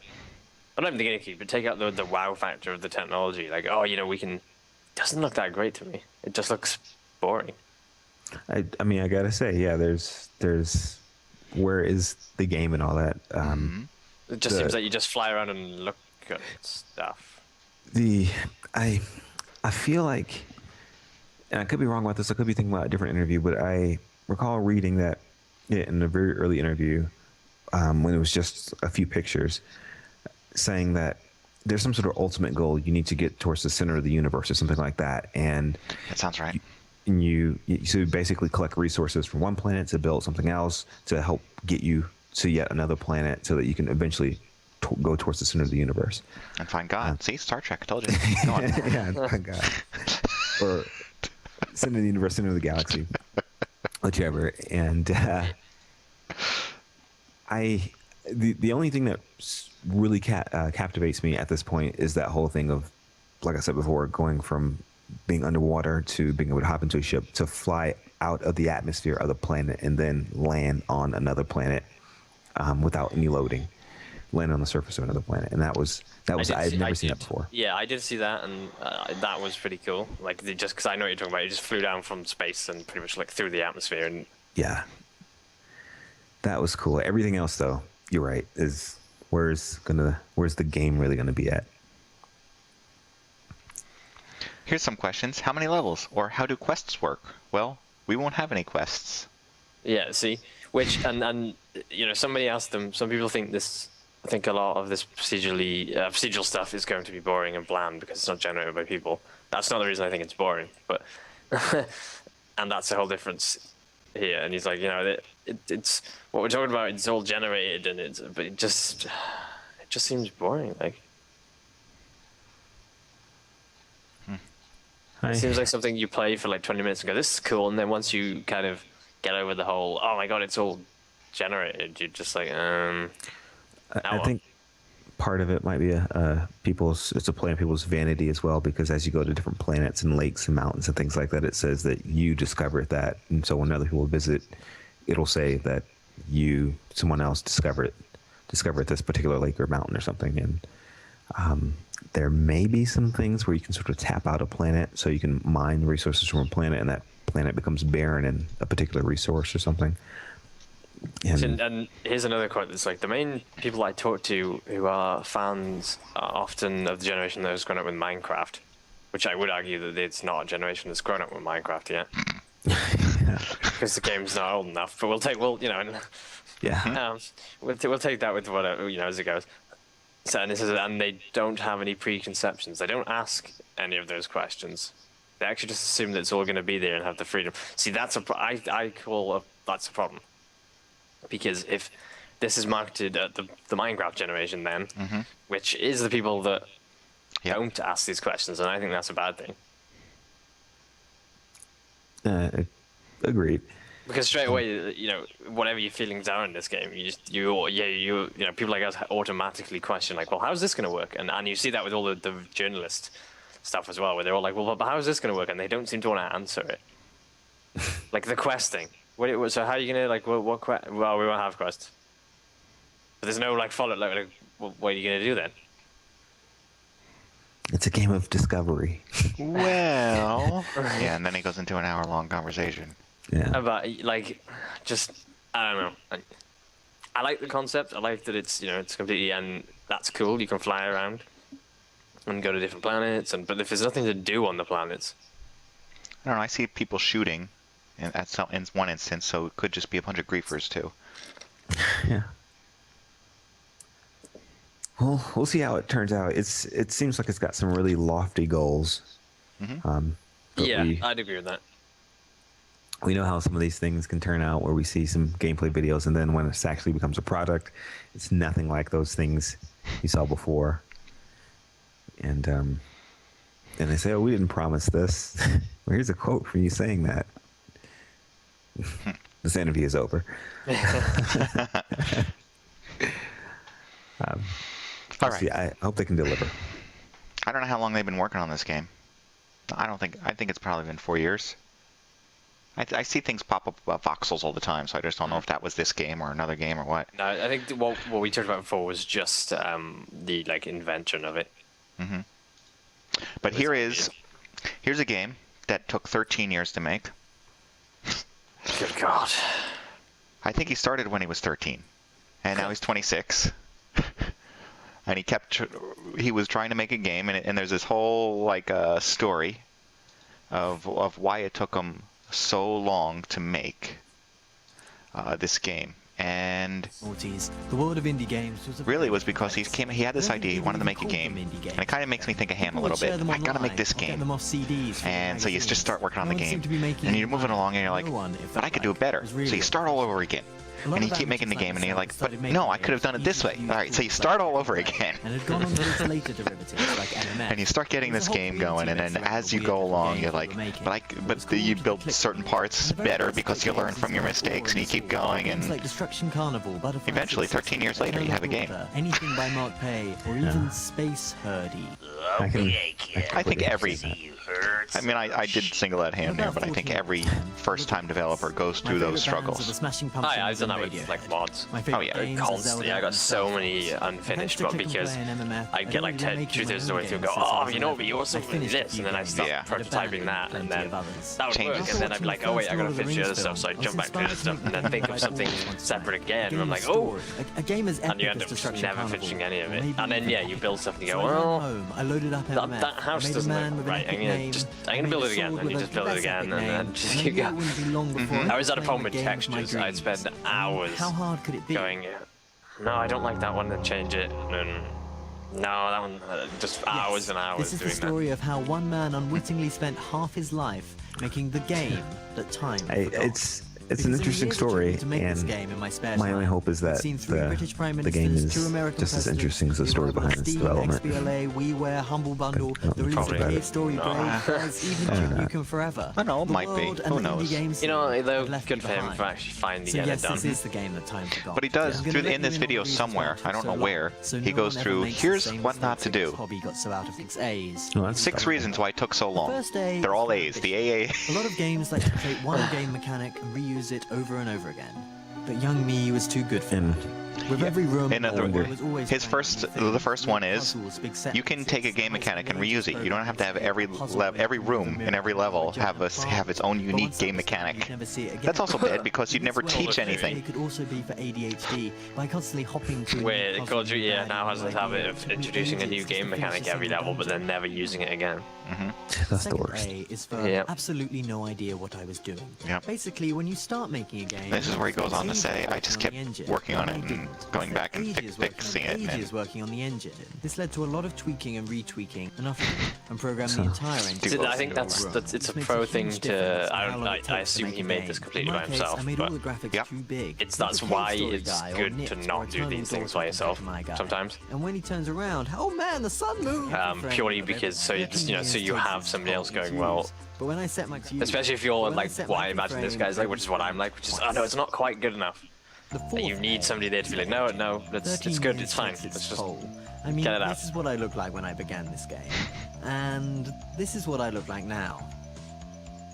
Well, not even the gimmicky, but take out the wow factor of the technology. Like, we can. Doesn't look that great to me. It just looks boring. I mean, I gotta say, yeah. There's where is the game and all that? It just seems like you just fly around and look at stuff. I feel like, and I could be wrong about this. I could be thinking about a different interview, but I recall reading that in a very early interview, when it was just a few pictures, saying that there's some sort of ultimate goal. You need to get towards the center of the universe or something like that. And that sounds right. So you basically collect resources from one planet to build something else to help get you to yet another planet, so that you can eventually go towards the center of the universe. And find God. See, Star Trek, I told you. Go on. Yeah, find God. Or center of the universe, center of the galaxy. Whichever. And The only thing that really captivates me at this point is that whole thing of, like I said before, going from being underwater to being able to hop into a ship to fly out of the atmosphere of the planet and then land on another planet without any loading, land on the surface of another planet. And that was I'd never seen that before. Yeah, I did see that, and that was pretty cool. Like, just because I know what you're talking about, you just flew down from space and pretty much like through the atmosphere. And yeah, that was cool. Everything else, though, you're right, is where's the game really gonna be at? Here's some questions. How many levels? Or how do quests work? Well, we won't have any quests. yeah, see, which and you know, somebody asked them. Some people think a lot of this procedural stuff is going to be boring and bland because it's not generated by people. That's not the reason I think it's boring, but and that's the whole difference here. And he's like, you know, it's what we're talking about. It's all generated, and but it just seems boring. Like, it seems like something you play for like 20 minutes and go, this is cool, and then once you kind of get over the whole, oh my god, it's all generated, you're just like, I think part of it might be it's a play on people's vanity as well, because as you go to different planets and lakes and mountains and things like that, it says that you discovered that, and so when other people visit, it'll say that someone else discovered this particular lake or mountain or something. And there may be some things where you can sort of tap out a planet, so you can mine resources from a planet, and that planet becomes barren in a particular resource or something. And here's another quote that's like, the main people I talk to who are fans are often of the generation that has grown up with Minecraft, which I would argue that it's not a generation that's grown up with Minecraft yet, because the game's not old enough. But we'll take that with whatever, you know, as it goes. So, and they don't have any preconceptions. They don't ask any of those questions. They actually just assume that it's all going to be there and have the freedom. See, that's I call that's a problem. Because if this is marketed at the Minecraft generation then, which is the people that don't ask these questions, and I think that's a bad thing. Agreed. Because straight away, you know, whatever your feelings are in this game, you know, people like us automatically question, like, well, how's this going to work? And you see that with all the journalist stuff as well, where they're all like, well, but how's this going to work? And they don't seem to want to answer it. Like the quest thing. So how are you going to, like, what quest? Well, we won't have quests. But there's no, like, follow-up, like, what are you going to do then? It's a game of discovery. Well, yeah, and then he goes into an hour-long conversation. Yeah. About, like, just, I don't know. I like the concept. I like that it's, you know, it's completely, and that's cool. You can fly around and go to different planets, but if there's nothing to do on the planets. I don't know, I see people shooting in one instance, so it could just be a bunch of griefers too. Yeah. Well, we'll see how it turns out. It seems like it's got some really lofty goals. Yeah, I'd agree with that. We know how some of these things can turn out, where we see some gameplay videos, and then when it actually becomes a product, it's nothing like those things you saw before. And they say, "Oh, we didn't promise this." Well, here's a quote from you saying that. This interview is over. All right. I hope they can deliver. I don't know how long they've been working on this game. I think it's probably been 4 years. I see things pop up about voxels all the time, so I just don't know if that was this game or another game or what. No, I think what we talked about before was just the, like, invention of it. But here's a game that took 13 years to make. Good God. I think he started when he was 13, and now he's 26. And he was trying to make a game, and there's this whole, like, story of why it took him so long to make this game. And the world of indie games was really it was because he had this idea, he wanted to make a game, and it kind of makes me think of Ham a little bit. I gotta make this game. And so you just start working on the game, and you're moving along, and you're like, but I could do it better. So you start all over again. And you keep making the game, and you're like, but no, I could have done it this way. All right, so you start all over again. And you start getting this game going, and then as you go along, you're like, but you build certain parts better because you learn from your mistakes, and you keep going, and eventually, 13 years later, you have a game. Anything by Mark Pay, or even Space Hurdy. I think every... I mean, I did single out hand there, but I think every first-time developer goes through those struggles. I've done that with like mods. Oh yeah, constantly. I got so many unfinished, but because I get like 2/3 of the way through and go, oh, you know, but you also finish this, and then I start prototyping that, and then that would work, and then I'd be like, oh wait, I gotta finish the other stuff, so I jump back to the other stuff, and then think of something separate again, and I'm like, oh, and you end up just never finishing any of it, and then yeah, you build stuff and you go, well, that house doesn't look right. I'm gonna build it again, and you just build it again, and then just keep going. I was at a problem with textures. I'd spend hours going, no, I don't like that one, then change it, and no, that one, just hours and hours doing that. This is the story of how one man unwittingly spent half his life making the game that time forgot. It's an interesting story, and my only hope is that the game is just as interesting as the story behind its development. WiiWare, Humble Bundle, the release of Cave Story, even Duke Nukem Forever. I know, it might be. Who knows? You know, though, good for him for actually finally getting it done. This is the game that time forgot. But he does, in this video somewhere, I don't know where, he goes through, here's what not to do. 6 reasons why it took so long. They're all A's. The AA. A lot of games like to create one game mechanic and reuse it over and over again. But young me was too good for that. With every room, the first one is you can take a game mechanic and reuse it. You don't have to have every room in every level have its own unique game mechanic. That's also bad because you'd never teach anything. It could also be for ADHD by constantly hopping to. Where Call of Duty now has this habit of introducing a new game mechanic every level, but then never using it again. That's the worst. A is for absolutely no idea what I was doing. Basically, when you start making a game, this is where he goes on to say, I just kept working on it and going back and fixing it. Ages working on the engine. This led to a lot of tweaking and retweaking, and programmed the entire engine. I think it's a pro thing to. I assume he made this completely by himself, but that's why it's good to not do these things by yourself sometimes. And when he turns around, oh man, the sun moved. Purely because so you have somebody else going, well. But when I set my especially if you're like what I imagine this guy's like, which is what I'm like, which is oh no, it's not quite good enough. You need somebody there to be like, no, it's good, it's fine. Let's just I mean, get it out. This is what I looked like when I began this game, and this is what I look like now.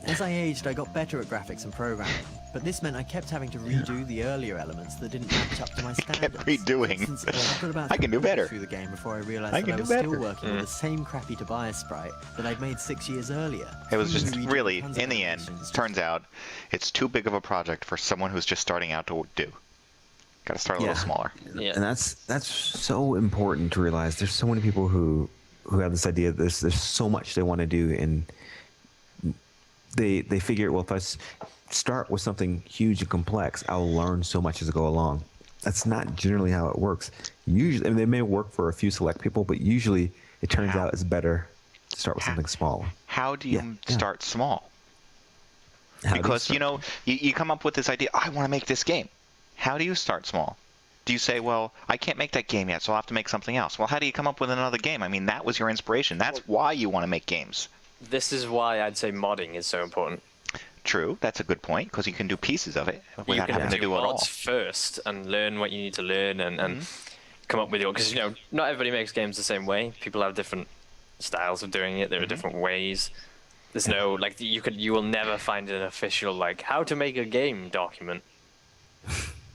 As I aged, I got better at graphics and programming, but this meant I kept having to redo the earlier elements that didn't match up to my standards. Kept redoing. I can do better. Through the game before I realized that I was still working with the same crappy Tobias sprite that I'd made 6 years earlier. It was just really, in the end, turns out it's too big of a project for someone who's just starting out to do. Got to start a little smaller. And that's so important to realize. There's so many people who have this idea that there's so much they want to do, and they figure, well, if I start with something huge and complex, I'll learn so much as I go along. That's not generally how it works. Usually, I mean, they may work for a few select people, but usually it turns out it's better to start with something smaller. How do you start small? Because you come up with this idea, I want to make this game. How do you start small? Do you say, well, I can't make that game yet, so I'll have to make something else? Well, how do you come up with another game? I mean, that was your inspiration. That's why you want to make games. This is why I'd say modding is so important. True, that's a good point, because you can do pieces of it without having to do it all. Mods first and learn what you need to learn and come up with your... Because, not everybody makes games the same way. People have different styles of doing it. There are different ways. There's no... Like, you will never find an official, like, how to make a game document.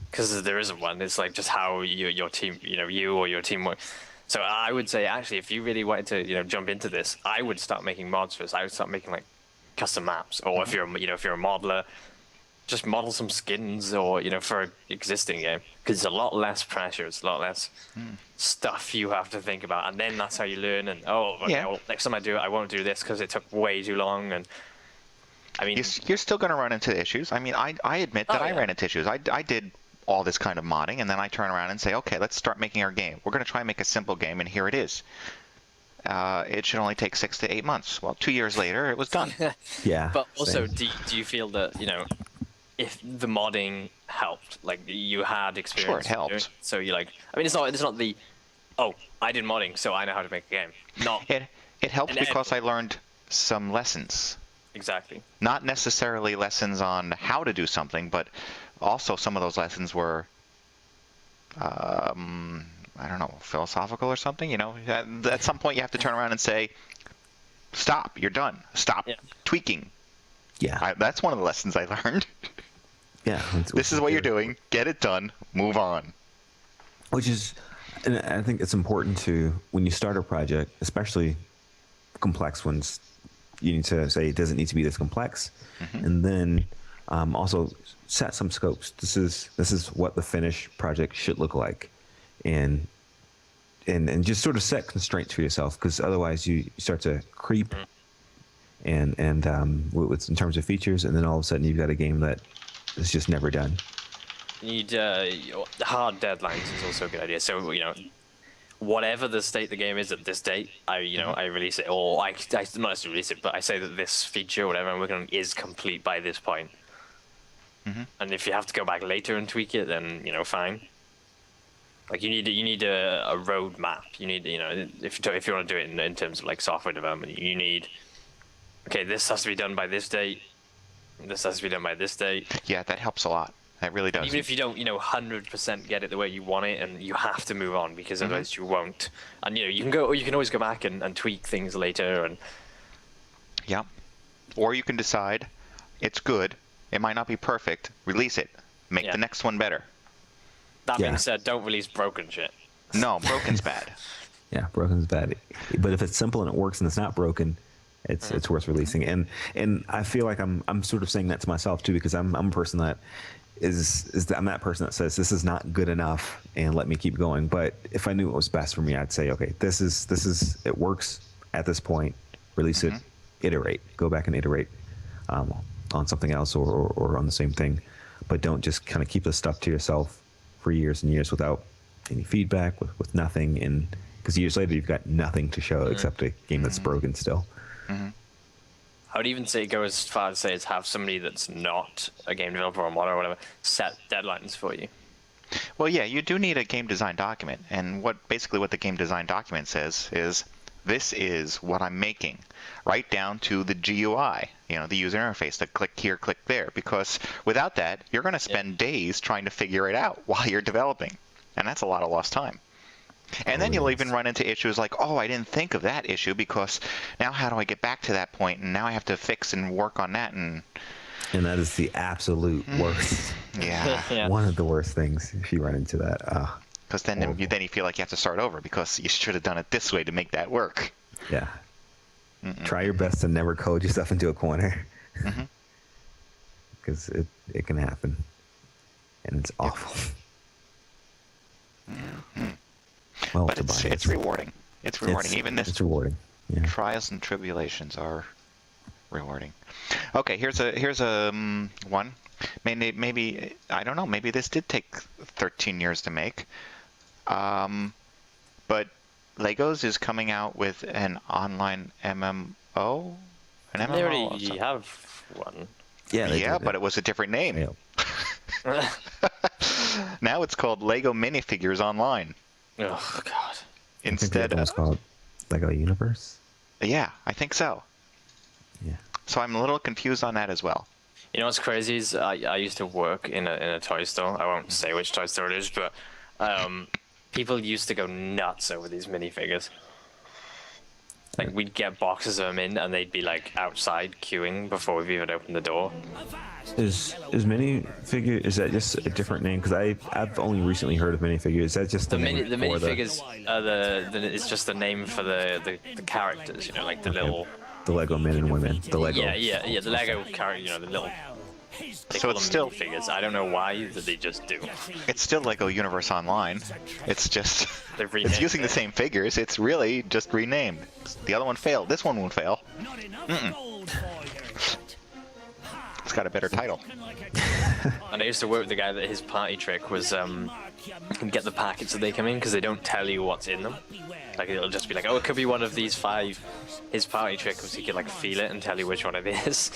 Because there isn't one. It's like just how your team, you or your team work. So I would say, actually, if you really wanted to, jump into this, I would start making mods first. I would start making like custom maps, or if you're a modeler, just model some skins, or for an existing game, because it's a lot less pressure. It's a lot less stuff you have to think about, and then that's how you learn. And well, next time I do it, I won't do this because it took way too long. And I mean, you're still going to run into issues. I mean, I admit that I ran into issues. I did all this kind of modding, and then I turn around and say, okay, let's start making our game. We're going to try and make a simple game, and here it is. It should only take 6 to 8 months. Well, 2 years later, it was done. But also, do you feel that, if the modding helped, like you had experience. Sure, it helped. doing it. So you're like, I mean, it's not the, oh, I did modding, so I know how to make a game. No. It helped And because I learned some lessons. Exactly. Not necessarily lessons on how to do something, but also some of those lessons were, I don't know, philosophical or something. You know, at some point you have to turn around and say, "Stop! You're done. Stop tweaking." Yeah. That's one of the lessons I learned. Yeah. This is what you're doing. Get it done. Move on. Which is, and I think it's important to, when you start a project, especially complex ones, you need to say it doesn't need to be this complex, and then also set some scopes. This is what the finished project should look like, and just sort of set constraints for yourself, because otherwise you start to creep, and in terms of features, and then all of a sudden you've got a game that is just never done. You need hard deadlines is also a good idea. So whatever the state the game is at this date, I release it, or I not necessarily release it, but I say that this feature, whatever I'm working on, is complete by this point. And if you have to go back later and tweak it, then fine. Like you need a roadmap. You need if you want to do it in terms of like software development, you need, okay, this has to be done by this date. This has to be done by this date. Yeah, that helps a lot. That really does. Even if you don't, 100% get it the way you want it, and you have to move on because otherwise you won't. And you can always go back and tweak things later. And yeah, or you can decide it's good. It might not be perfect. Release it. Make the next one better. That being said, don't release broken shit. No, broken's bad. Yeah, broken's bad. But if it's simple and it works and it's not broken, it's worth releasing. And I feel like I'm sort of saying that to myself too, because I'm a person that I'm that person that says this is not good enough and let me keep going. But if I knew what was best for me, I'd say, okay, this is it works at this point. Release it, iterate, go back and iterate on something else or on the same thing. But don't just kind of keep this stuff to yourself for years and years without any feedback, with nothing, and because years later you've got nothing to show except a game that's broken still. I would even go as far as say is have somebody that's not a game developer or modder or whatever set deadlines for you. Well, yeah, you do need a game design document, and basically what the game design document says is, this is what I'm making, right down to the GUI, the user interface, the click here, click there, because without that, you're going to spend days trying to figure it out while you're developing, and that's a lot of lost time. And then you'll even run into issues like, oh, I didn't think of that issue, because now how do I get back to that point, and now I have to fix and work on that, and that is the absolute worst. Yeah. One of the worst things if you run into that. Because then you feel like you have to start over because you should have done it this way to make that work. Yeah. Try your best to never code yourself into a corner, because it can happen, and it's awful. Well, but it's rewarding. It's rewarding. It's rewarding. Yeah. Trials and tribulations are rewarding. Okay, here's a one. Maybe I don't know. Maybe this did take 13 years to make. But Legos is coming out with an online MMO. They already have one. Yeah, but it was a different name. Yeah. Now it's called Lego Minifigures Online. Oh God! Instead, it's called Lego Universe. Yeah, I think so. Yeah. So I'm a little confused on that as well. You know what's crazy is I used to work in a toy store. I won't say which toy store it is, but people used to go nuts over these minifigures. Like we'd get boxes of them in, and they'd be like outside queuing before we've even opened the door. Is minifigure? Is that just a different name? Because I've only recently heard of minifigure. Is that just the name? The minifigures are it's just the name for the characters. Like the little. The Lego men and women. The Lego. Yeah. The Lego character. The little. So it's still figures. I don't know why they just do. It's still Lego Universe Online. It's just it's using the same figures. It's really just renamed. The other one failed. This one won't fail. It's got a better title. And I used to work with the guy that his party trick was get the packets that they come in, because they don't tell you what's in them. Like it'll just be like, oh, it could be one of these 5. His party trick was he could like feel it and tell you which one it is.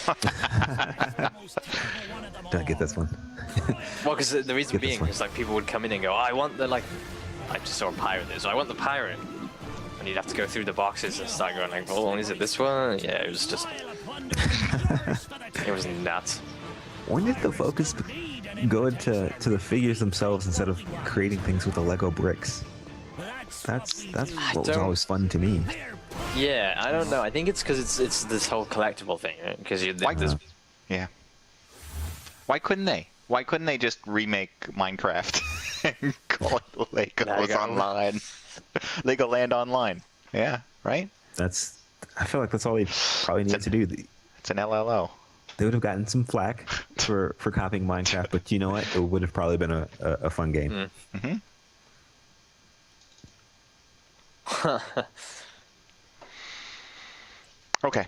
Don't get this one. Well, because the reason Get this being one. is like people would come in and go, oh, I want the like, I just saw a pirate there, so I want the pirate, and you'd have to go through the boxes and start going like, oh, is it this one? Yeah, it was just, it was nuts. When did the focus go to the figures themselves instead of creating things with the Lego bricks? That's what was don't- always fun to me. Yeah, I don't know. I think it's because it's this whole collectible thing, right? Because you Why, this, yeah. Why couldn't they? Why couldn't they just remake Minecraft and call it Legos Lego. Online? Legoland Online. Yeah, right? I feel like that's all they probably need to do. It's an LLO. They would have gotten some flack for copying Minecraft, but you know what? It would have probably been a fun game. Mm-hmm. Okay.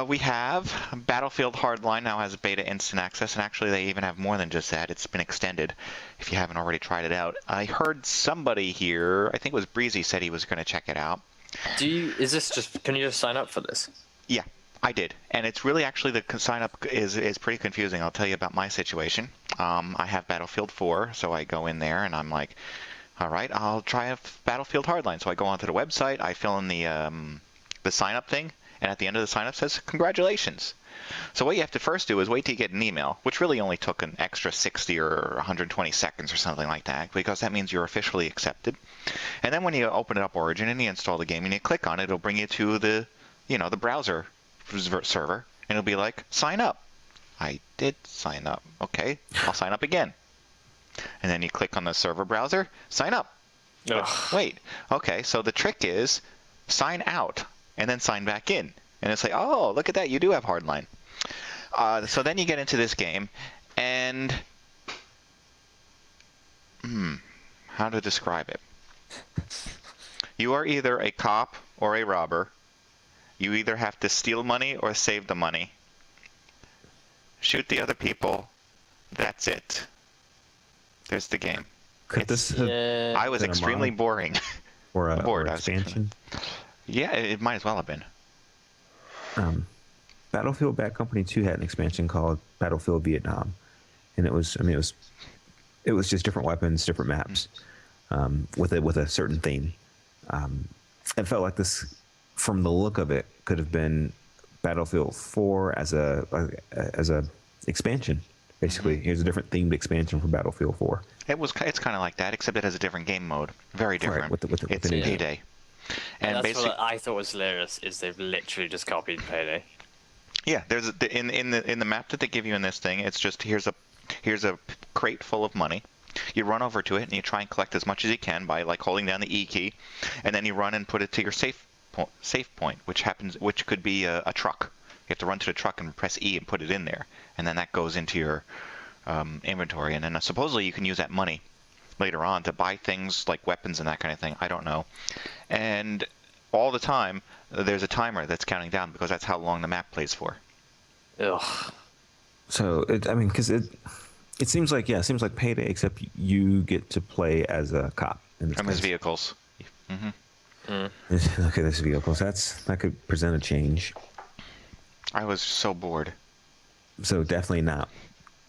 We have Battlefield Hardline now has beta instant access, and actually they even have more than just that. It's been extended if you haven't already tried it out. I heard somebody here, I think it was Breezy, said he was going to check it out. is this just, can you just sign up for this? Yeah, I did. And it's really actually the sign up is pretty confusing. I'll tell you about my situation. I have Battlefield 4, so I go in there and I'm like, all right, I'll try a Battlefield Hardline. So I go onto the website, I fill in the sign up thing, and at the end of the sign up says, congratulations. So what you have to first do is wait till you get an email, which really only took an extra 60 or 120 seconds or something like that, because that means you're officially accepted. And then when you open it up Origin and you install the game and you click on it, it'll bring you to the browser server, and it'll be like, sign up. I did sign up. Okay, I'll sign up again. And then you click on the server browser, sign up. But wait, okay, so the trick is sign out and then sign back in. And it's like, oh, look at that, you do have Hardline. So then you get into this game, and how to describe it? You are either a cop or a robber. You either have to steal money or save the money. Shoot the other people. That's it. There's the game. Could this have I was been a extremely mod boring. or a bored. or I was expansion? Yeah, it might as well have been. Battlefield Bad Company 2 had an expansion called Battlefield Vietnam, and it was just different weapons, different maps, with a certain theme. It felt like this, from the look of it, could have been Battlefield 4 as a expansion. Basically, here's a different themed expansion for Battlefield 4. It's kind of like that, except it has a different game mode. Very different. With the It's new Payday. And that's basically, what I thought was hilarious, is they've literally just copied Payday. yeah, there's in the map that they give you in this thing, it's just here's a crate full of money. You run over to it and you try and collect as much as you can by like holding down the E key, and then you run and put it to your safe point, which could be a truck. You have to run to the truck and press E and put it in there, and then that goes into your inventory, and then supposedly you can use that money later on to buy things like weapons and that kind of thing. I don't know. And all the time there's a timer that's counting down, because that's how long the map plays for. Ugh. So because it seems like Payday, except you get to play as a cop. From his vehicles. Okay, there's vehicles. That could present a change. I was so bored. So definitely not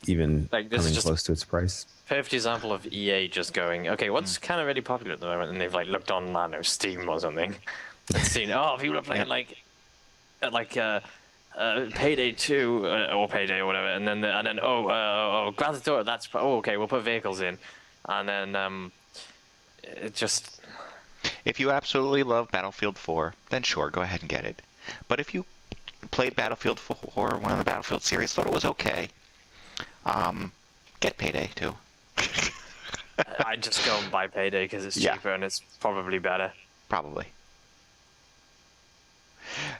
even Like, this is coming just- close to its price. Perfect example of EA just going, okay, what's kind of really popular at the moment? And they've like looked on, I don't know, Steam or something, and seen, oh, people are playing Payday 2 or Payday or whatever, and then Grand Theft Auto. That's okay. We'll put vehicles in, and then it just. If you absolutely love Battlefield 4, then sure, go ahead and get it. But if you played Battlefield 4 or one of the Battlefield series, thought it was okay, get Payday 2. I just go and buy Payday because it's cheaper and it's probably better. Probably.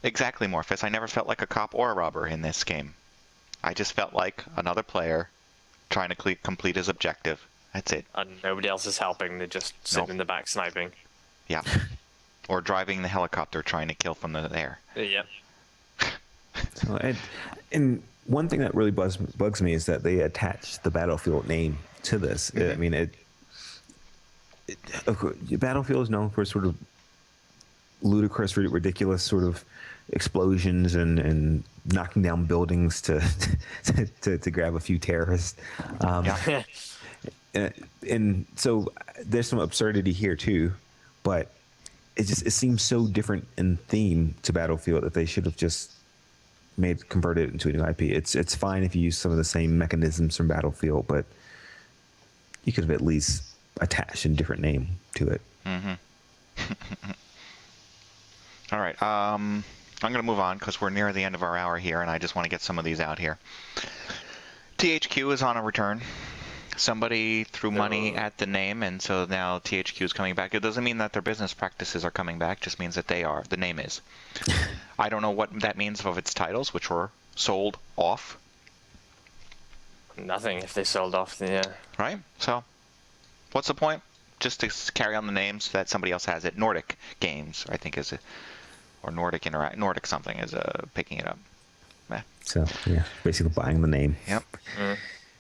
Exactly, Morphus. I never felt like a cop or a robber in this game. I just felt like another player trying to complete his objective. That's it. And nobody else is helping. They're just sitting in the back sniping. Yeah. Or driving the helicopter trying to kill from the air. Yeah. So, and one thing that really bugs me is that they attach the Battlefield name to this. Mm-hmm. I mean, Battlefield is known for sort of ludicrous, ridiculous sort of explosions and knocking down buildings to to grab a few terrorists. And so there's some absurdity here too, but it seems so different in theme to Battlefield that they should have just converted it into a new IP. It's fine if you use some of the same mechanisms from Battlefield, but you could have at least attached a different name to it. All right. I'm going to move on because we're near the end of our hour here, and I just want to get some of these out here. THQ is on a return. Somebody threw money at the name, and so now THQ is coming back. It doesn't mean that their business practices are coming back. It just means that the name is. I don't know what that means of its titles, which were sold off. Nothing if they sold off the... Right? So, what's the point? Just to carry on the names so that somebody else has it. Nordic Games, I think, is it. Or Nordic Nordic something is picking it up. So, yeah, basically buying the name. Yep.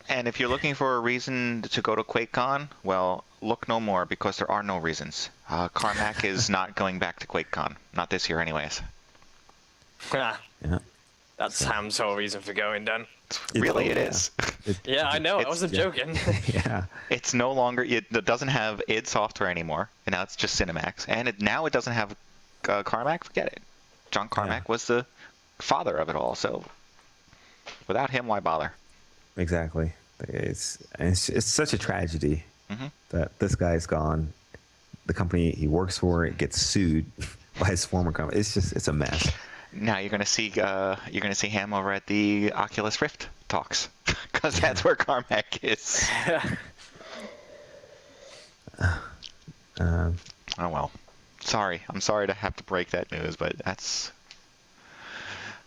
And if you're looking for a reason to go to QuakeCon, well, look no more, because there are no reasons. Carmack is not going back to QuakeCon. Not this year, anyways. Yeah. Yeah. That's Sam's whole reason for going, Dan. Really, it is. Yeah, I know. I wasn't joking. Yeah. It's no longer... It doesn't have id Software anymore, and now it's just Cinemax. And now it doesn't have Carmack. Forget it. John Carmack was the father of it all, so without him, why bother? Exactly. It's such a tragedy that this guy's gone. The company he works for gets sued by his former company. It's a mess. Now you're gonna see him over at the Oculus Rift talks, because that's where Carmack is. Oh well. Sorry. I'm sorry to have to break that news, but that's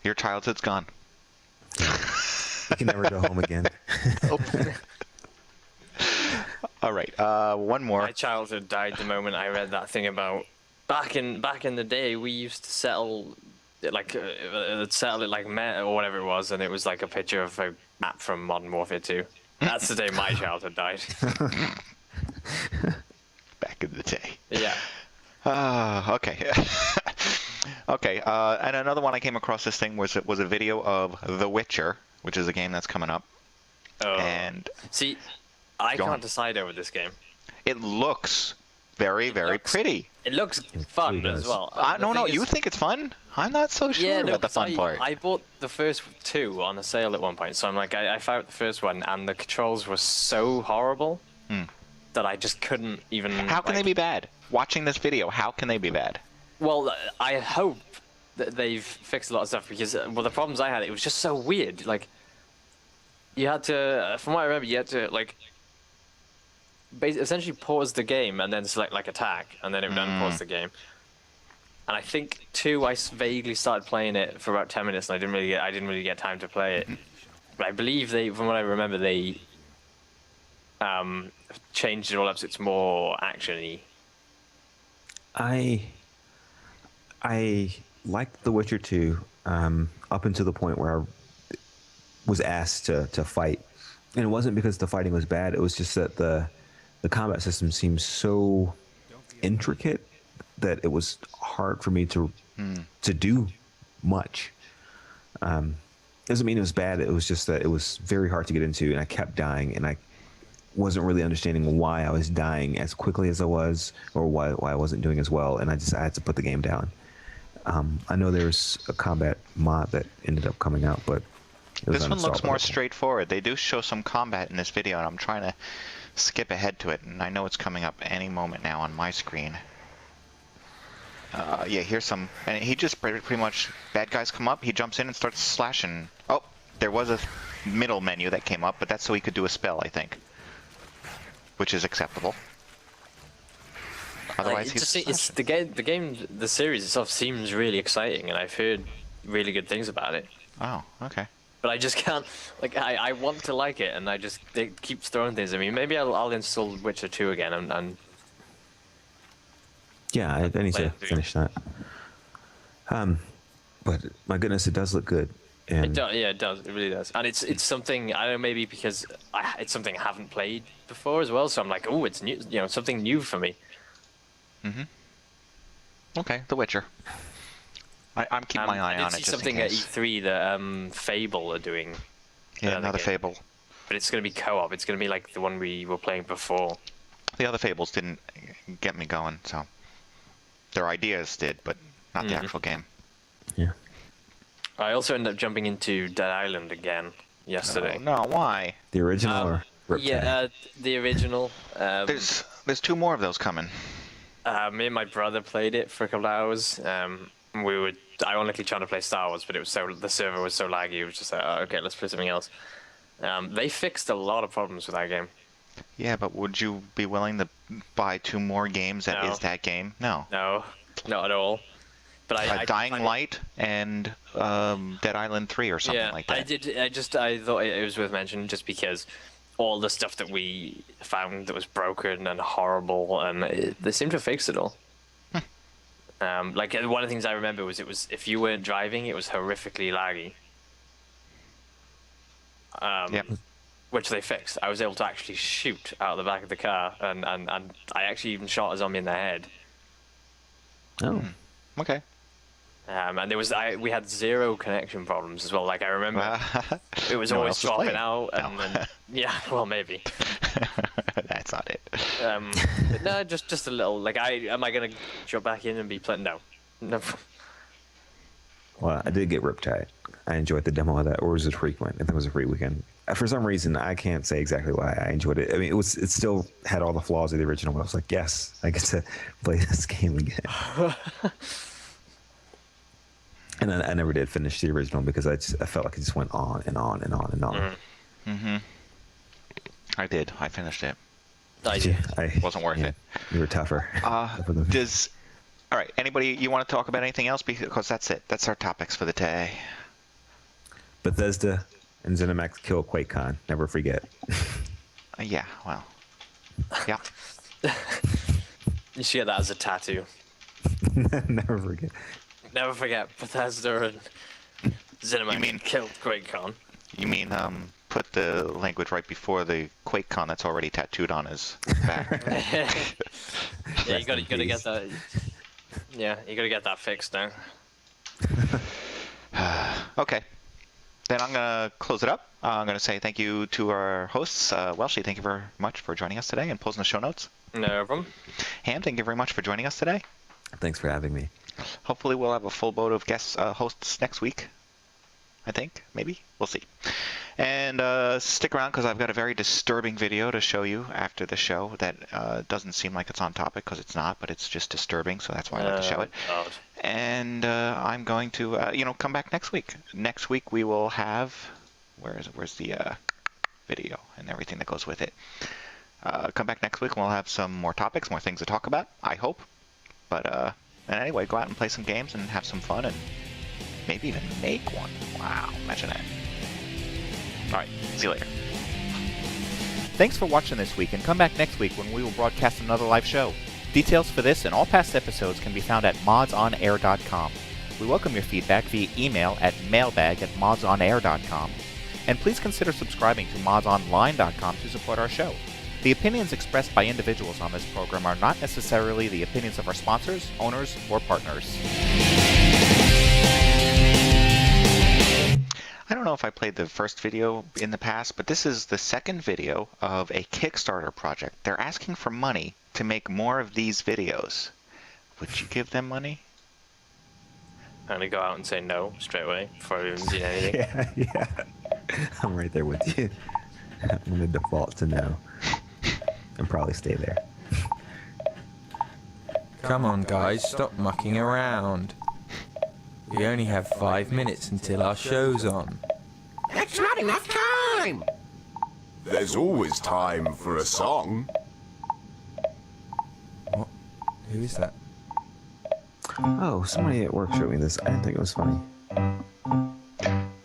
your childhood's gone. You can never go home again. All right, one more. My childhood died the moment I read that thing about back in the day we used to settle it like Met or whatever it was, and it was like a picture of a map from Modern Warfare 2. That's the day my childhood died. Back in the day. Yeah. Okay. Okay, and another one I came across this thing was a video of The Witcher, which is a game that's coming up. Oh. And see, I can't decide over this game. It looks very, very pretty. It looks fun as well. No, you think it's fun? I'm not so sure about the fun part. I bought the first two on a sale at one point, so I'm like, I found the first one, and the controls were so horrible that I just couldn't even... How can they be bad? Watching this video, how can they be bad? Well, I hope that they've fixed a lot of stuff, because the problems I had, it was just so weird. Like, you had to, from what I remember, you had to like essentially pause the game and then select like attack, and then it would unpause the game. And I think 2, I vaguely started playing it for about 10 minutes, and I didn't really get time to play it. But I believe from what I remember, they changed it all up so it's more action-y. I liked The Witcher 2 up until the point where I was asked to fight, and it wasn't because the fighting was bad. It was just that the combat system seemed so intricate that it was hard for me to do much. Doesn't mean it was bad. It was just that it was very hard to get into, and I kept dying, and I wasn't really understanding why I was dying as quickly as I was, or why I wasn't doing as well, and I had to put the game down. I know there's a combat mod that ended up coming out, but this one looks more straightforward. They do show some combat in this video, and I'm trying to skip ahead to it, and I know it's coming up any moment now on my screen. Yeah, here's some, and he just pretty much, bad guys come up, he jumps in and starts slashing. Oh, there was a middle menu that came up, but that's so he could do a spell, I think, which is acceptable. Otherwise, it's the game, the series itself seems really exciting, and I've heard really good things about it. Oh, okay. But I just can't, like, I want to like it, and it keeps throwing things at me. Maybe I'll install Witcher 2 again and yeah, I need to finish that. But my goodness, it does look good. And it does, yeah, it does. It really does. And it's something, I don't know, maybe because it's something I haven't played before as well, so I'm like, oh, it's new, something new for me. Okay, The Witcher. I'm keeping my eye on it. I did see something at E3 that Fable are doing. Yeah, another game. Fable. But it's going to be co-op. It's going to be like the one we were playing before. The other Fables didn't get me going, so their ideas did, but not the actual game. Yeah. I also ended up jumping into Dead Island again yesterday. No, why? The original or Riptide? Yeah, the original. There's 2 more of those coming. Me and my brother played it for a couple of hours. We were ironically trying to play Star Wars, but the server was so laggy. It was just like, oh, okay, let's play something else. They fixed a lot of problems with that game. Yeah, but would you be willing to buy 2 more games that is that game? No. No, not at all. But Dying Light and Dead Island 3 or something like that. I thought it was worth mentioning just because all the stuff that we found that was broken and horrible, and they seem to have fixed it all. Like one of the things I remember was if you weren't driving, it was horrifically laggy. Which they fixed. I was able to actually shoot out of the back of the car, and I actually even shot a zombie in the head. Oh. Okay. And we had 0 connection problems as well. Like I remember, it was always dropping out, and then, yeah, well maybe. That's not it. But no, just a little. Like am I gonna jump back in and be playing? No. Well, I did get Riptide. I enjoyed the demo of that, or was it frequent? I think it was a free weekend. For some reason, I can't say exactly why I enjoyed it. I mean, it still had all the flaws of the original, but I was like, yes, I get to play this game again. And I never did finish the original because I felt like it just went on and on and on and on. Mm-hmm. I did. I finished it. I wasn't worth it. You were tougher. All right. Anybody, you want to talk about anything else? Because that's it. That's our topics for the day. Bethesda and ZeniMax kill QuakeCon. Never forget. Yeah. Well. Yeah. You should get that as a tattoo. Never forget. Never forget Bethesda and ZeniMax killed QuakeCon. You mean put the language right before the QuakeCon that's already tattooed on his back? Yeah, you gotta get that. Yeah, you gotta get that fixed now. Okay. Then I'm gonna close it up. I'm gonna say thank you to our hosts. Welshie, thank you very much for joining us today and posting the show notes. No problem. Ham, thank you very much for joining us today. Thanks for having me. Hopefully we'll have a full boat of guest hosts next week. I think, maybe. We'll see. And stick around because I've got a very disturbing video to show you after the show that doesn't seem like it's on topic because it's not, but it's just disturbing, so that's why I like to show it. God. And I'm going to, come back next week. Next week we will have, where's the video and everything that goes with it. Come back next week and we'll have some more topics, more things to talk about, I hope. But and anyway, go out and play some games and have some fun and maybe even make one. Wow, imagine that. All right, see you later. Thanks for watching this week, and come back next week when we will broadcast another live show. Details for this and all past episodes can be found at MODSonair.com. We welcome your feedback via email at mailbag@modsonair.com. And please consider subscribing to modsonline.com to support our show. The opinions expressed by individuals on this program are not necessarily the opinions of our sponsors, owners, or partners. I don't know if I played the first video in the past, but this is the second video of a Kickstarter project. They're asking for money to make more of these videos. Would you give them money? I'm gonna go out and say no straight away before I even seen anything. Yeah. I'm right there with you. I'm gonna default to no. And probably stay there. Come on, guys, stop mucking around. We only have 5 minutes until our show's on. That's not enough time! There's always time for a song. What? Who is that? Oh, somebody at work showed me this. I didn't think it was funny.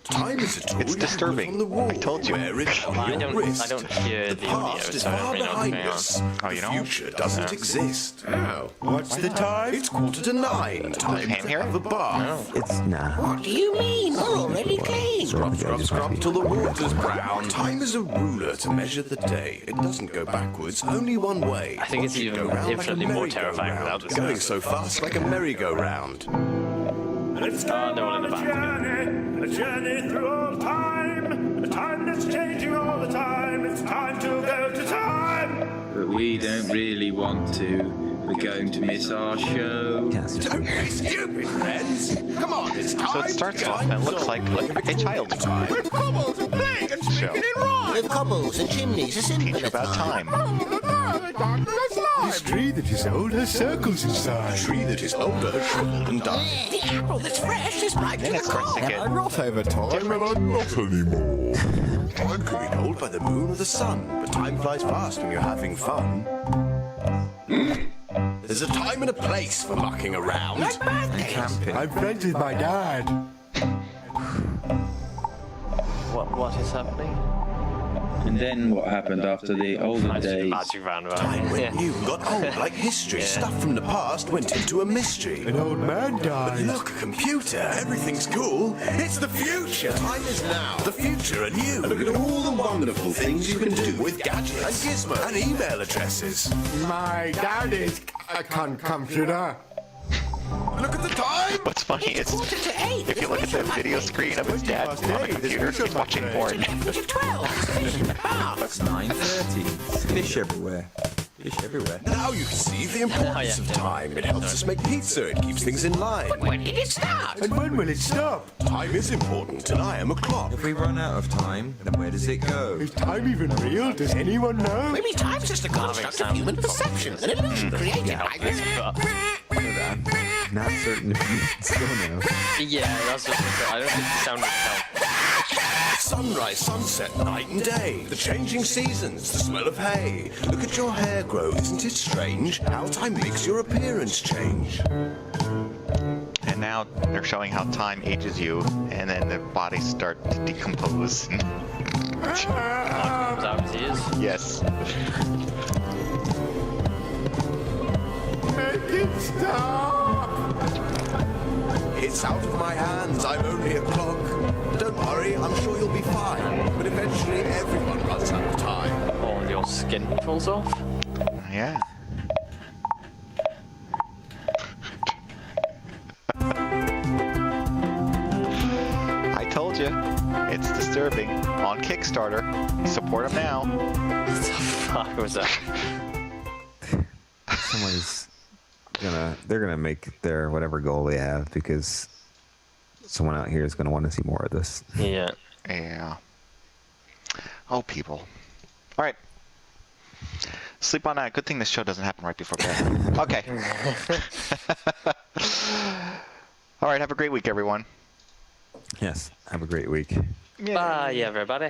Time It's a tool It's you can disturbing. put on the wall. I told you. Wear it on I your don't wrist. hear The the audio, past is so I far don't really know what's behind going on. us. Oh, you The don't? future doesn't exist. Oh, what's the time? It's 8:45. Time Hand to here? have a bath. It's nah. What do you mean? We're already clean. Scrub, scrub, scrub till the water's brown. Time is a ruler to measure the day. It doesn't go backwards, only one way. I think it's Watch it even go round infinitely like a more terrifying merry-go-round. without this. Going so fast like a merry-go-round. They're all in the back. A journey through all time. A time that's changing all the time. It's time to go to time. But we don't really want to. We're going to miss our show. Yes. Don't be stupid, friends. Come on, it's time. So it starts off and it looks like a child's time. With cobbles and playing and speaking in rhyme. With cobbles and chimneys, a simple Teach about time. This tree that is old has circles inside. A tree that is older has shriveled and died. The apple that's fresh is ripe to Then the it starts to core. get Not over time, and I'm not anymore. Time can be told by the moon or the sun, but time flies fast when you're having fun. There's a time and a place for mucking around. And camping. I'm friends with my dad. What is happening? And then what happened after the olden days? Magic roundabout. Time went Yeah. new and got old like history. Stuff from the past went into a mystery. An old man But died. look, computer, everything's cool. It's the future. Time is now. The future and you. Look at all the wonderful things you can do with gadgets and gizmos and email addresses. My dad is a computer. Look at the time. What's funny is if you look at the video screen of his dad on the computer, he's watching porn. It's 9:30. Fish everywhere. Fish everywhere. Now you can see the importance of time. It helps us make pizza. It keeps things in line. When did it start? And when will it stop? Time is important, and I am a clock. If we run out of time, then where does it go? Is time even real? Does anyone know? Maybe time's just a construct of human perception, an illusion created by... Not certain if you still know. Yeah, that's just. I don't think the sound would help. Sunrise, sunset, night and day. The changing seasons, the smell of hay. Look at your hair grow, isn't it strange? How time makes your appearance change. And now they're showing how time ages you, and then the bodies start to decompose. Comes out his ears. Yes. Make it stop! It's out of my hands, I'm only a clock. Don't worry, I'm sure you'll be fine. But eventually everyone runs out of time. Oh, and your skin falls off. Yeah. I told you, it's disturbing. On Kickstarter, support them now. What the fuck was that? Someone's they're gonna make their whatever goal they have because someone out here is gonna want to see more of this. Yeah. Yeah. Oh, people. All right. Sleep on that. Good thing this show doesn't happen right before bed. Okay. All right. Have a great week, everyone. Yes. Have a great week. Bye, everybody.